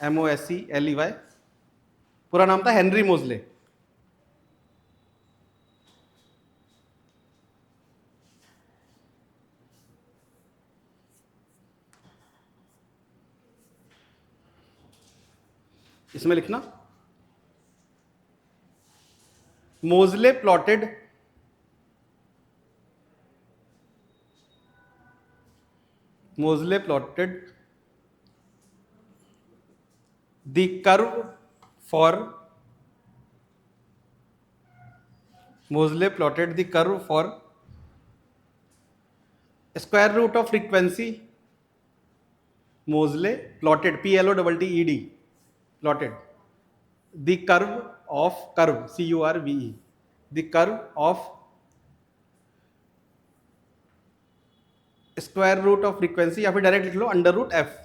MOSELEY। पूरा नाम था हेनरी मोजले। इसमें लिखना, मोजले plotted the curve for Moseley plotted the curve for square root of frequency. Moseley plotted, PLOTTED, plotted the curve of CURVE, the curve of square root of frequency, या फिर डायरेक्ट लिख लो under root F,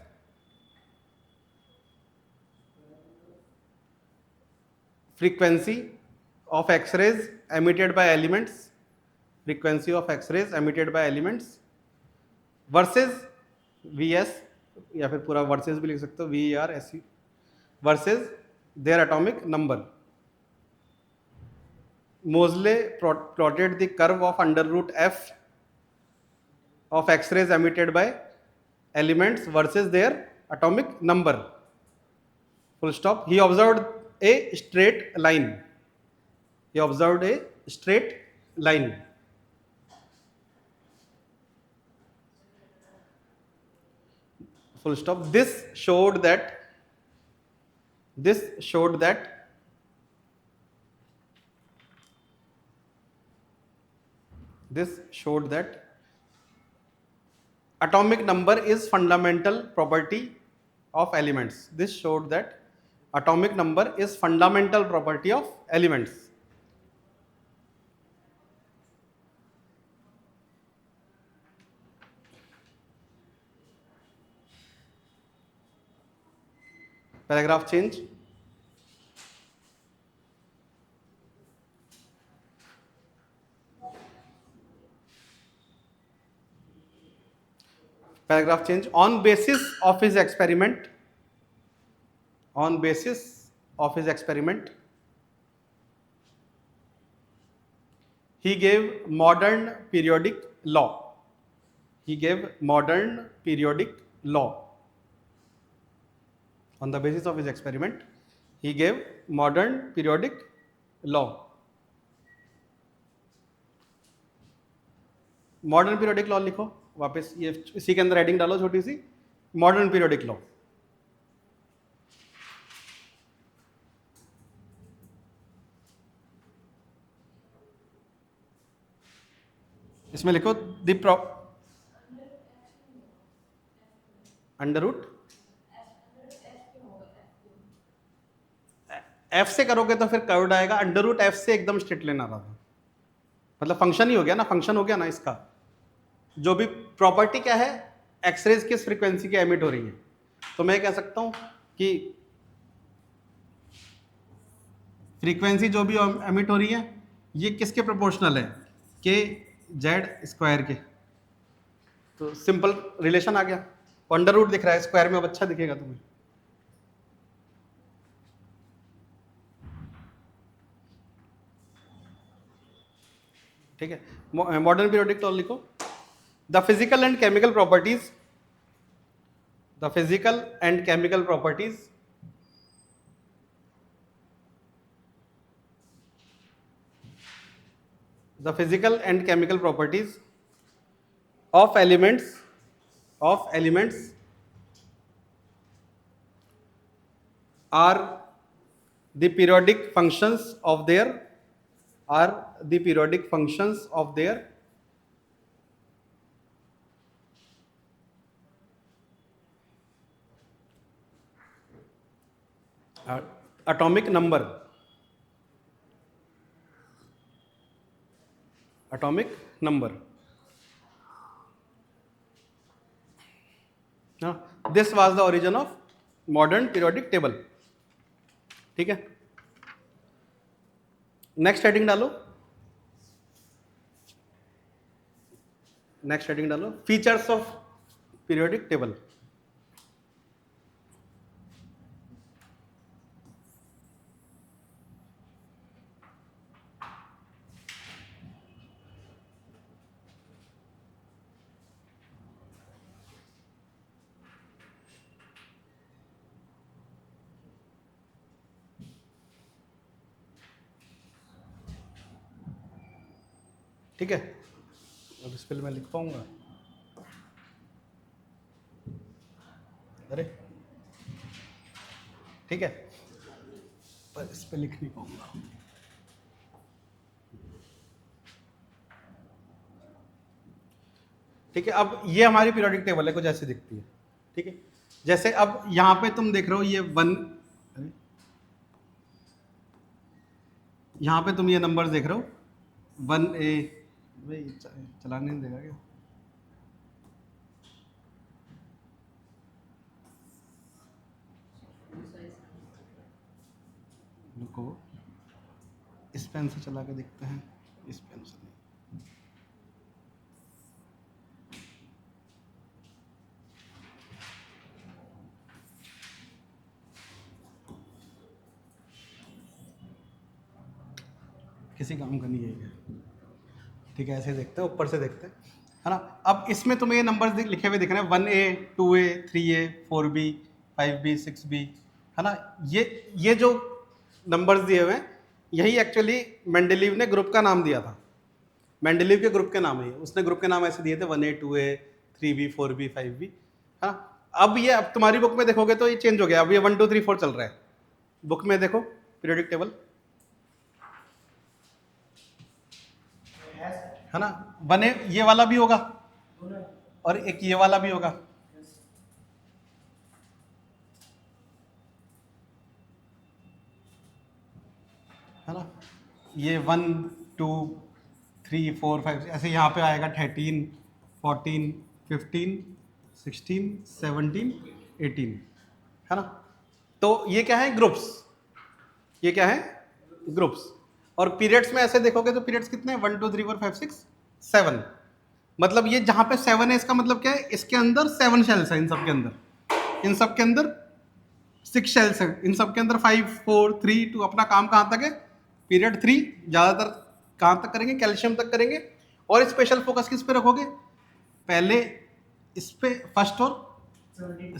frequency of X-rays emitted by elements, frequency of X-rays emitted by elements versus Vs, या फिर पूरा versus भी लिख सकते हो, VERSE, versus their atomic number. Moseley plotted the curve of under root f of X-rays emitted by elements versus their atomic number. Full stop. He observed a straight line. He observed a straight line. Full stop. This showed that atomic number is fundamental property of elements. This showed that atomic number is fundamental property of elements. Paragraph change. Paragraph change. On basis of his experiment, he gave modern periodic law. On the basis of his experiment, he gave modern periodic law. Modern periodic law लिखो वापस, ये इसी के अंदर heading डालो छोटी सी, modern periodic law. इसमें लिखो अंडर रूट एफ से करोगे तो फिर कर्व्ड आएगा, अंडर रूट एफ से एकदम स्ट्रेट लेना था, मतलब फंक्शन ही हो गया ना, फंक्शन हो गया ना इसका। जो भी प्रॉपर्टी क्या है, एक्सरेज किस फ्रीक्वेंसी की एमिट हो रही है, तो मैं कह सकता हूं कि फ्रीक्वेंसी जो भी एमिट हो रही है ये किसके प्रोपोर्शनल है, के जेड स्क्वायर के। तो सिंपल रिलेशन आ गया, अंडर रूट दिख रहा है, स्क्वायर में अब अच्छा दिखेगा तुम्हें। ठीक है, मॉडर्न पीरियोडिक लॉ लिखो। The physical and chemical properties the physical and chemical properties of elements are the periodic functions of their atomic number. Atomic number. This was the origin of modern periodic table. ठीक है, next heading डालो, next heading डालो, features of periodic table. ठीक है, अब इस पे मैं लिख पाऊंगा? अरे ठीक है, पर इस पे लिख नहीं पाऊंगा। ठीक है, अब ये हमारी पीरियोडिक टेबल है, कुछ ऐसी दिखती है। ठीक है, जैसे अब यहां पे तुम देख रहे हो ये यहां पे तुम ये नंबर्स देख रहे हो 1A, भाई चलाने नहीं देगा क्या? रुको, इस पेन से चला के देखते हैं, इस पेन से नहीं। किसी काम का नहीं है। ठीक है, ऐसे देखते हैं, ऊपर से देखते हैं, है ना। अब इसमें तुम्हें ये नंबर्स लिखे हुए दिख रहे हैं 1A 2A 3A 4B 5B 6B, है ना। ये जो नंबर्स दिए हुए हैं, यही एक्चुअली मेंडेलीव ने ग्रुप का नाम दिया था। मेंडेलीव के ग्रुप के नाम है, उसने ग्रुप के नाम ऐसे दिए थे 1A 2A 3B 4B 5B, हाँ। अब ये अब तुम्हारी बुक में देखोगे तो ये चेंज हो गया, अब ये 1 2 3 4 चल रहा है। बुक में देखो पीरियोडिक टेबल, है ना। 1A ये वाला भी होगा और एक ये वाला भी होगा, है ना। ये 1 2 3 4 5 ऐसे यहाँ पे आएगा 13 14 15 16 17 18, है ना। तो ये क्या है? ग्रुप्स। ये क्या है? ग्रुप्स। और पीरियड्स में ऐसे देखोगे तो पीरियड्स कितने हैं? 1 2 3 4 5 6 7। मतलब ये जहां पे 7 है, इसका मतलब क्या है? इसके अंदर 7 शेल्स हैं, इन सब के अंदर, इन सब के अंदर 6 शेल्स हैं, इन सब के अंदर 5 4 3 2। अपना काम कहां तक है? पीरियड 3 ज्यादातर कहां तक करेंगे? कैल्शियम तक करेंगे। और स्पेशल फोकस किस पे रखोगे? पहले इस पे, फर्स्ट और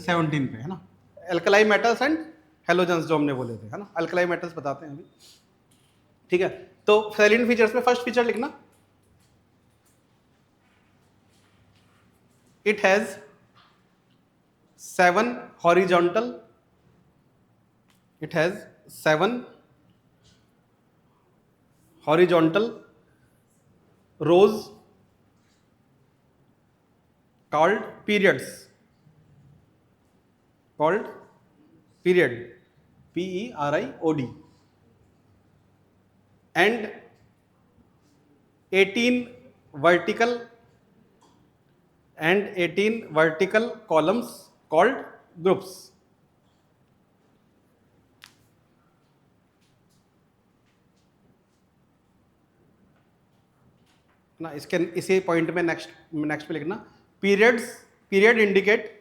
17 पे, है ना। अल्कलाई मेटल्स एंड हेलोजेंस जो हमने बोले थे, है ना। अल्कलाई मेटल्स बताते हैं अभी। ठीक है, तो सैलिएंट फीचर्स में फर्स्ट फीचर लिखना, it has 7 horizontal, it has 7 horizontal rows called periods, called period, PERIOD, and 18 vertical columns called groups। ना इसके इसी पॉइंट में नेक्स्ट पे लिखना, period indicate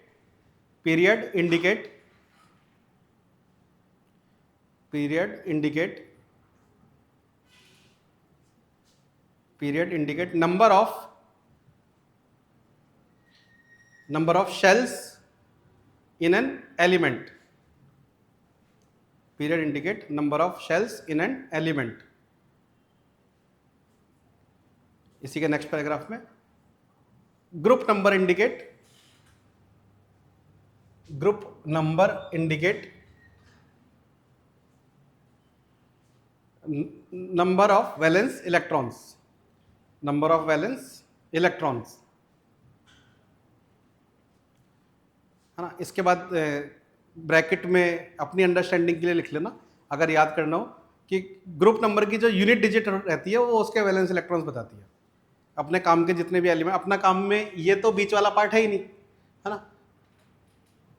number of shells in an element. Period indicate number of shells in an element. इसी के next paragraph में group number indicate number of valence electrons, है ना। इसके बाद ब्रैकेट में अपनी अंडरस्टैंडिंग के लिए लिख लेना, अगर याद करना हो, कि ग्रुप नंबर की जो यूनिट डिजिट रहती है वो उसके वैलेंस इलेक्ट्रॉन्स बताती है। अपने काम के जितने भी एलिमेंट, अपना काम में ये तो बीच वाला पार्ट है ही नहीं, है ना,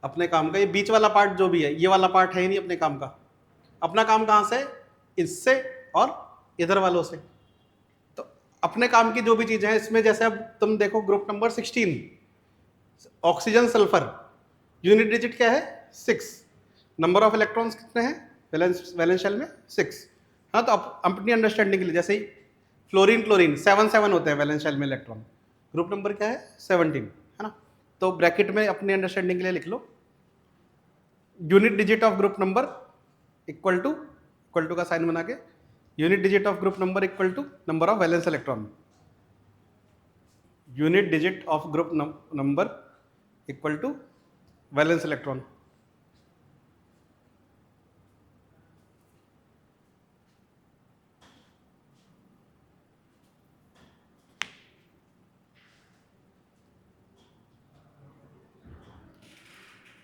अपने काम का ये बीच वाला पार्ट जो भी है, ये वाला पार्ट है ही नहीं अपने काम का। अपना काम कहाँ से? इससे और इधर वालों से। तो अपने काम की जो भी चीजें हैं इसमें, जैसे अब तुम देखो group number 16 oxygen sulphur, unit digit क्या है? 6। नंबर ऑफ इलेक्ट्रॉन्स कितने हैं वैलेंस शेल में? 6। हाँ, तो अपनी अंडरस्टैंडिंग के लिए, जैसे फ्लोरीन क्लोरीन 7 होते हैं वैलेंस शेल में इलेक्ट्रॉन, ग्रुप नंबर क्या है? 17, है ना। तो ब्रैकेट में अपनी अंडरस्टैंडिंग के लिए लिख लो unit digit of group number equal to का साइन बना के, unit digit of group number equal to number of valence electron, unit digit of group number equal to valence electron.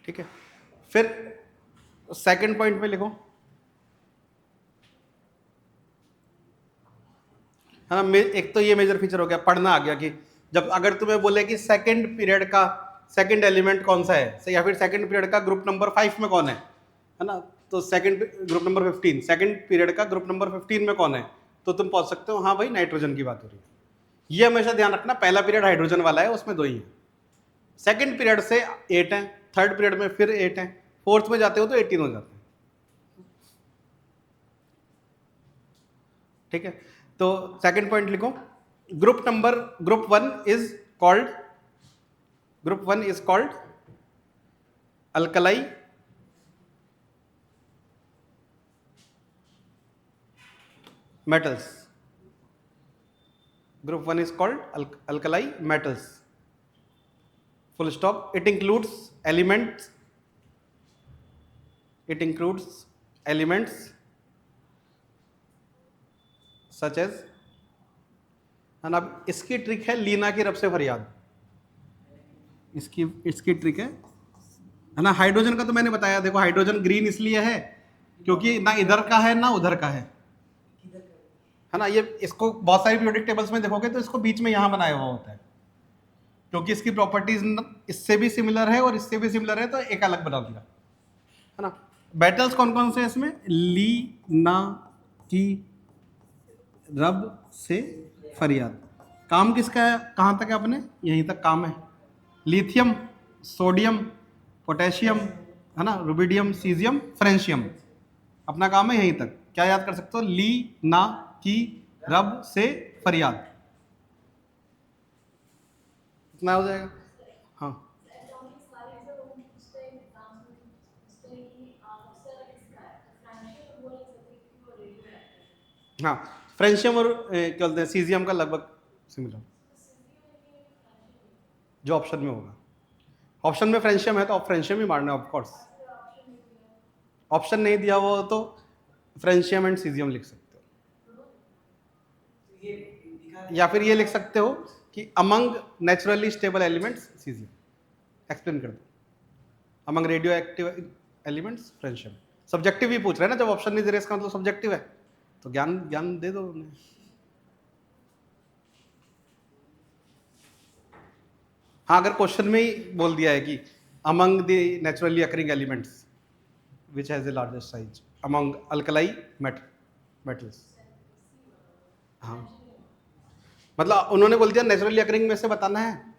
ठीक है, फिर सेकंड पॉइंट में लिखो, है ना। एक तो ये मेजर फीचर हो गया, पढ़ना आ गया कि जब अगर तुम्हें बोले कि सेकंड पीरियड का सेकंड एलिमेंट कौन सा है, या फिर सेकंड पीरियड का ग्रुप नंबर 5 में कौन है ना, तो second group number 15, second period का ग्रुप नंबर 15 में कौन है, तो तुम पूछ सकते हो हाँ भाई नाइट्रोजन की बात हो रही है। ये हमेशा ध्यान रखना, पहला पीरियड हाइड्रोजन वाला है, उसमें 2 ही है, सेकंड पीरियड से 8 है, थर्ड पीरियड में फिर 8 है, फोर्थ में जाते हो तो 18 हो जाते हैं। ठीक है, तो सेकंड पॉइंट लिखो, group 1 is called alkali metals. Group 1 is called alkali metals. Full stop. It includes elements such as, अब इसकी ट्रिक है लीना की रब से फरियाद, इसकी ट्रिक है ना। हाइड्रोजन का तो मैंने बताया, देखो हाइड्रोजन ग्रीन इसलिए है क्योंकि ना इधर का है ना उधर का है ना। ये इसको बहुत सारी पीरियोडिक टेबल्स में देखोगे तो इसको बीच में यहां बनाया हुआ होता है, क्योंकि इसकी प्रॉपर्टीज इससे भी सिमिलर है और इससे भी सिमिलर है, तो एक अलग बना दिया, है ना। बैटल्स कौन कौन से इसमें? ली ना की रब से फरियाद। काम किसका है, कहां तक है अपने? यहीं तक काम है। लिथियम, सोडियम, पोटेशियम, है ना, रुबिडियम, सीजियम, फ्रेंशियम, अपना काम है यहीं तक। क्या याद कर सकते हो? ली ना की रब से फरियाद, इतना हो जाएगा। हाँ, हाँ, फ्रेंशियम और क्या बोलते हैं सीजियम का लगभग सिमिलर, जो ऑप्शन में होगा। ऑप्शन में फ्रेंशियम है तो आप फ्रेंशियम ही मारना है ऑफ कोर्स। ऑप्शन नहीं दिया हुआ तो फ्रेंशियम एंड सीजियम लिख सकते हो, या फिर ये लिख सकते हो कि among naturally stable elements caesium, explain कर दो। Among radioactive elements francium. Subjective ही पूछ रहे हैं ना, जब ऑप्शन नहीं दे रहे इसका मतलब सब्जेक्टिव है, तो ज्ञान दे दो उन्हें। हाँ, अगर क्वेश्चन में ही बोल दिया है कि among the naturally occurring elements which has the largest size among alkali metals, हाँ, मतलब उन्होंने बोल दिया नेचुरली अकरिंग में से बताना है,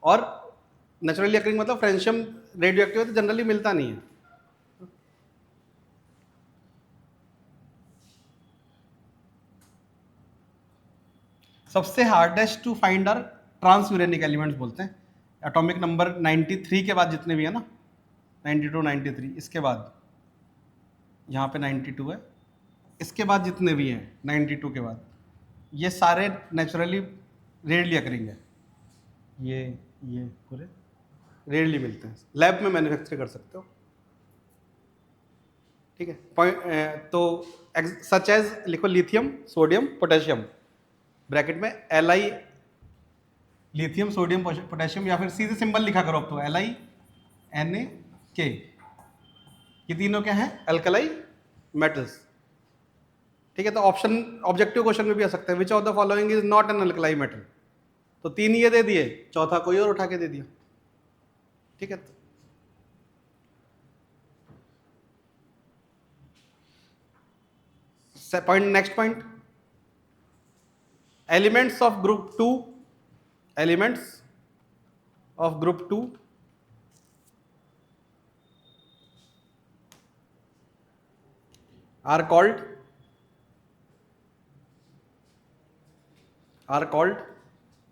और नेचुरली अकरिंग मतलब फ्रेंशियम रेडियो एक्टिव तो जनरली मिलता नहीं है। सबसे hardest to find are transuranic elements बोलते हैं। एटॉमिक नंबर 93 के बाद जितने भी है ना, 92, 93, इसके बाद यहाँ पे 92 है, इसके बाद जितने भी हैं 92 के बाद, ये सारे नेचुरली रेयरली अकरिंग है। ये पूरे रेयरली मिलते हैं, लैब में मैन्युफैक्चर कर सकते हो। ठीक है, तो सच एज लिखो लिथियम, सोडियम, पोटेशियम, ब्रैकेट में Li, लिथियम, सोडियम, पोटेशियम, या फिर सीधे सिंबल लिखा करो अब तो LiNaK, ये तीनों क्या हैं? Alkali metals. ठीक है, तो ऑप्शन ऑब्जेक्टिव क्वेश्चन में भी आ सकता है, which of the following is not an alkali metal, तो 3 ये दे दिए, चौथा कोई और उठा के दे दिया, ठीक है। Point, next point, elements of group 2, elements of group 2 are called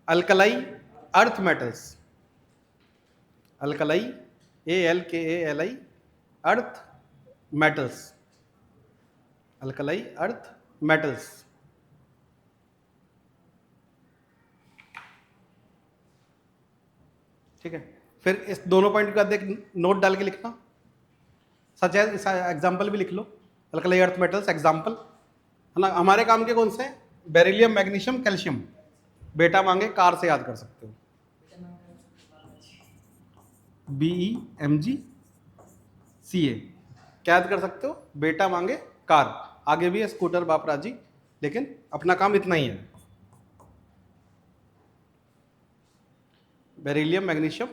alkali earth metals. Alkali, ALKALI, earth metals. Alkali earth metals. ठीक है, फिर इस दोनों पॉइंट का देख नोट डाल के लिखना, सच है, इस एग्जाम्पल भी लिख लो, अल्कली अर्थ मेटल्स एग्जाम्पल, है ना। हमारे काम के कौन से, बेरिलियम, मैग्नीशियम, कैल्शियम। बेटा मांगे कार से याद कर सकते हो, BEMG CA, क्या याद कर सकते हो, बेटा मांगे कार। आगे भी है स्कूटर, बाप राजी, लेकिन अपना काम इतना ही है, बेरिलियम, मैग्नीशियम,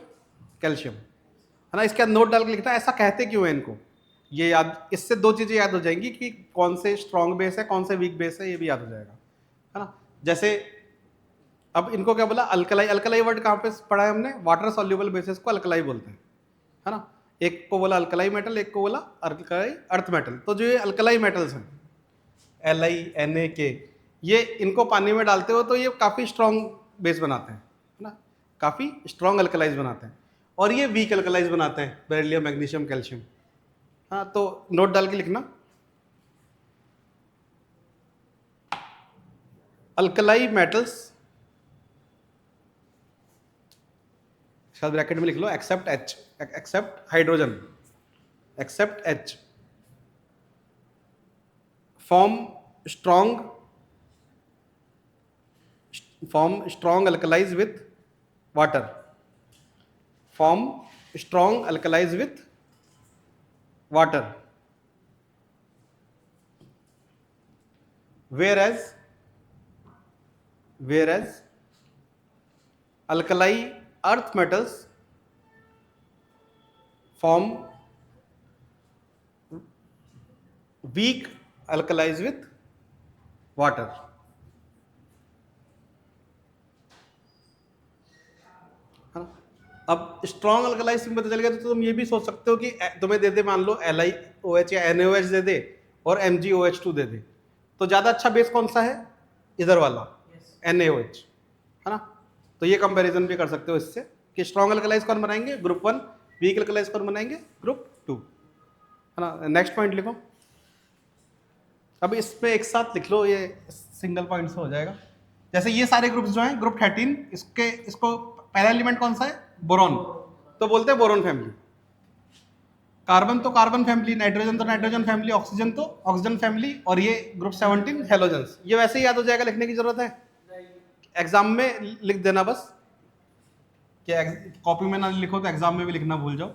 कैल्शियम, है ना। इसके बाद नोट डाल के लिखना, ऐसा कहते क्यों है इनको, ये याद, इससे दो चीजें याद हो जाएंगी कि कौन से स्ट्रॉन्ग बेस है, कौन से वीक बेस है, ये भी याद हो जाएगा, है ना। जैसे अब इनको क्या बोला, अल्कलाई, अल्कलाई वर्ड कहाँ पे पढ़ा है हमने, वाटर सॉल्युबल बेसिस को अल्कलाई बोलते हैं, है ना। एक को बोला अल्कलाई मेटल, एक को बोला अल्कलाई अर्थ मेटल। तो जो ये अल्कलाई मेटल्स हैं, LiNaK, ये इनको पानी में डालते हो तो ये काफ़ी स्ट्रॉन्ग बेस बनाते हैं, है ना, काफ़ी स्ट्रॉन्ग अल्कलाइज बनाते हैं, और ये वीक अल्कलाइज बनाते हैं, बेरिलियम, मैग्नीशियम, कैल्शियम। हाँ, तो नोट डाल के लिखना, अल्कलाई मेटल्स, शायद ब्रैकेट में लिख लो, except H, except hydrogen, except H, form strong alkalies with water, form strong alkalies with water, whereas alkali earth metals form weak alkalis with water. अब स्ट्रॉन्ग अल्कलाइज में पता चल गया, तो तुम ये भी सोच सकते हो कि तुम्हें दे दे, मान लो LiOH या NaOH दे दे और MgOH2 दे दे, तो ज्यादा अच्छा बेस कौन सा है, इधर वाला, NaOH, है ना। तो ये कंपैरिजन भी कर सकते हो इससे कि स्ट्रॉन्ग अल्कलाइज कौन बनाएंगे, ग्रुप 1, वीक अल्कलाइज कौन बनाएंगे, ग्रुप 2, है ना। नेक्स्ट पॉइंट लिखो, अब इसमें एक साथ लिख लो, ये सिंगल पॉइंट से हो जाएगा। जैसे ये सारे ग्रुप्स जो हैं, ग्रुप 13, इसको पहला एलिमेंट कौन सा है, बोरॉन, तो बोलते हैं बोरॉन फैमिली। कार्बन तो कार्बन फैमिली, नाइट्रोजन तो नाइट्रोजन फैमिली, ऑक्सीजन तो ऑक्सीजन फैमिली, और ये ग्रुप 17 हेलोजेंस। ये वैसे ही याद हो जाएगा, लिखने की जरूरत है, एग्जाम में लिख देना बस, कि कॉपी में ना लिखो तो एग्जाम में भी लिखना भूल जाओ।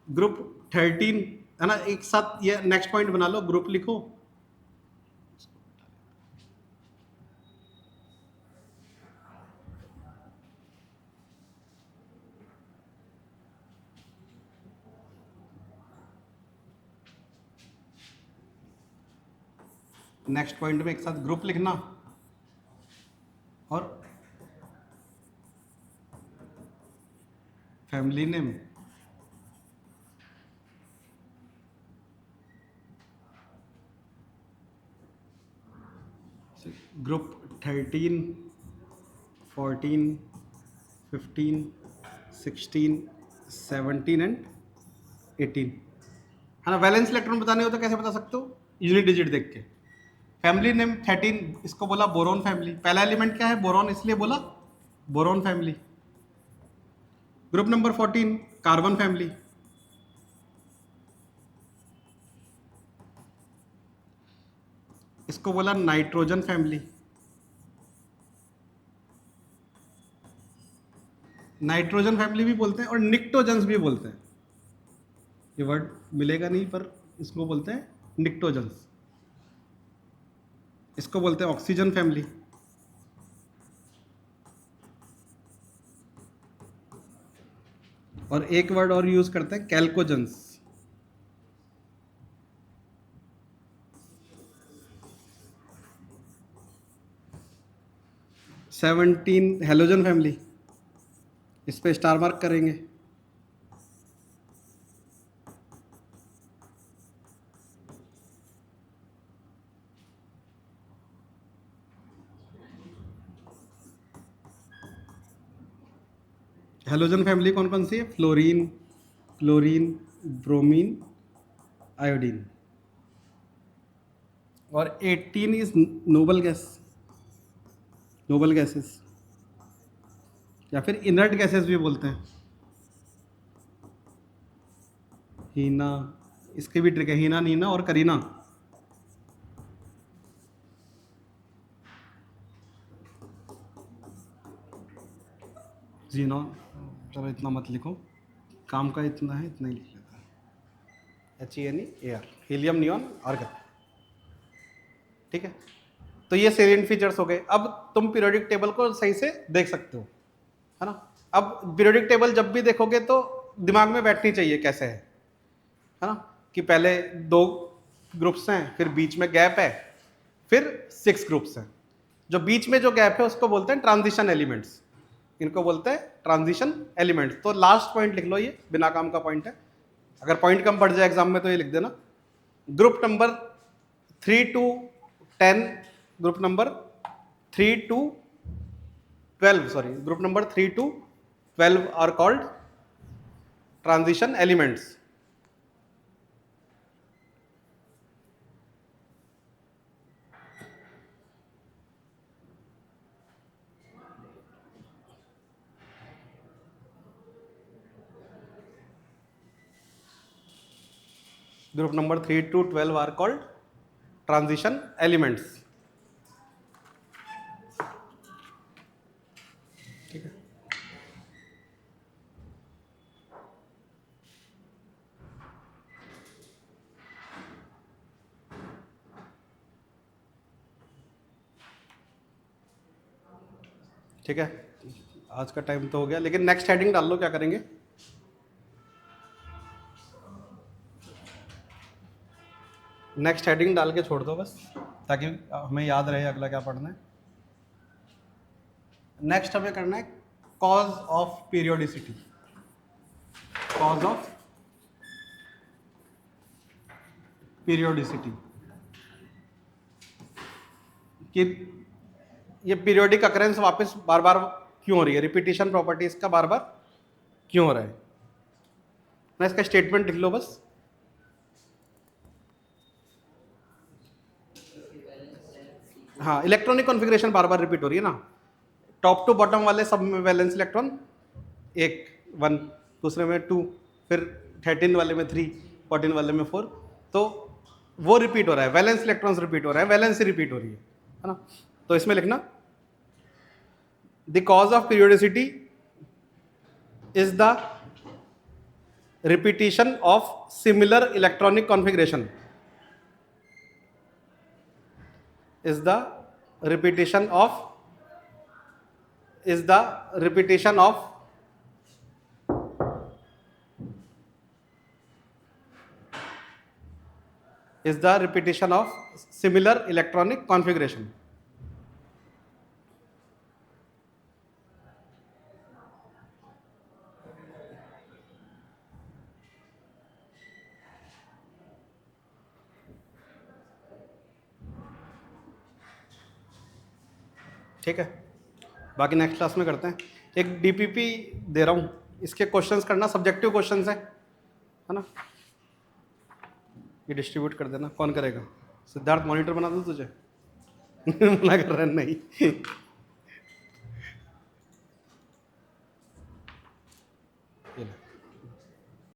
ग्रुप 13, है ना, एक साथ ये नेक्स्ट पॉइंट बना लो, ग्रुप लिखो, नेक्स्ट पॉइंट में एक साथ ग्रुप लिखना, और फैमिली नेम, ग्रुप 13, 14, 15, 16, 17 एंड 18, है ना। वैलेंस इलेक्ट्रॉन बताने हो तो कैसे बता सकते हो, यूनिट डिजिट देख के। फैमिली नेम 13, इसको बोला बोरॉन फैमिली, पहला एलिमेंट क्या है, बोरॉन, इसलिए बोला boron family. Group number 14, carbon family, इसको बोला नाइट्रोजन फैमिली, नाइट्रोजन फैमिली भी बोलते हैं और निक्टोजन्स भी बोलते हैं, ये वर्ड मिलेगा नहीं पर इसको बोलते हैं निक्टोजन्स। इसको बोलते हैं ऑक्सीजन फैमिली, और एक वर्ड और यूज करते हैं, कैल्कोजेंस। 17 हेलोजन फैमिली, इस पे स्टार मार्क करेंगे। हेलोजन फैमिली कौन कौन सी है? Fluorine, chlorine, bromine, iodine. और 18 is noble gas, noble gases, या फिर इनर्ट गैसेस भी बोलते हैं। हीना, इसके भी ट्रिक है, हीना, नीना और करीना। जीनॉन, चलो इतना मत लिखो, काम का इतना है, इतना ही लिख लेता है। HENE, helium, neon, argon. ठीक है, तो ये सेलिएंट फीचर्स हो गए। अब तुम पीरियोडिक टेबल को सही से देख सकते हो, है ना। अब पीरियोडिक टेबल जब भी देखोगे तो दिमाग में बैठनी चाहिए कैसे है ना, कि पहले 2 ग्रुप्स हैं, फिर बीच में गैप है, फिर 6 ग्रुप्स हैं। जो बीच में जो गैप है उसको बोलते हैं ट्रांजिशन एलिमेंट्स, इनको बोलते हैं ट्रांजिशन एलिमेंट्स। तो लास्ट पॉइंट लिख लो, ये बिना काम का पॉइंट है, अगर पॉइंट कम पड़ जाए एग्जाम में तो ये लिख देना। Group number 3 to 10, group number 3 to 12, sorry, group number 3 to 12 are called transition elements. Group number 3 to 12 are called transition elements. ठीक है, ठीक है, आज का टाइम तो हो गया, लेकिन नेक्स्ट हेडिंग डाल लो, क्या करेंगे? नेक्स्ट हेडिंग डाल के छोड़ दो बस, ताकि हमें याद रहे अगला क्या पढ़ना है। नेक्स्ट हमें करना है cause of periodicity, cause of periodicity, कि ये पीरियोडिक अकरेंस वापस बार बार क्यों हो रही है, रिपीटिशन प्रॉपर्टीज का बार बार क्यों हो रहा है ना। इसका स्टेटमेंट लिख लो बस। हाँ, इलेक्ट्रॉनिक कॉन्फ़िगरेशन बार बार रिपीट हो रही है ना, टॉप टू बॉटम वाले सब में वैलेंस इलेक्ट्रॉन 1, दूसरे में 2, फिर 13 वाले में 3, 14 वाले में 4, तो वो रिपीट हो रहा है, वैलेंस इलेक्ट्रॉन्स रिपीट हो रहा है, वैलेंस रिपीट हो रही है ना। तो इसमें लिखना the cause of periodicity is the repetition of similar electronic configuration, is the repetition of is the repetition of is the repetition of similar electronic configuration। ठीक है, बाकी नेक्स्ट क्लास में करते हैं। एक डीपीपी दे रहा हूँ, इसके क्वेश्चंस करना, सब्जेक्टिव क्वेश्चंस है ना। ये डिस्ट्रीब्यूट कर देना, कौन करेगा? सिद्धार्थ मॉनिटर बना दूँ तुझे? मना कर रहा है, नहीं।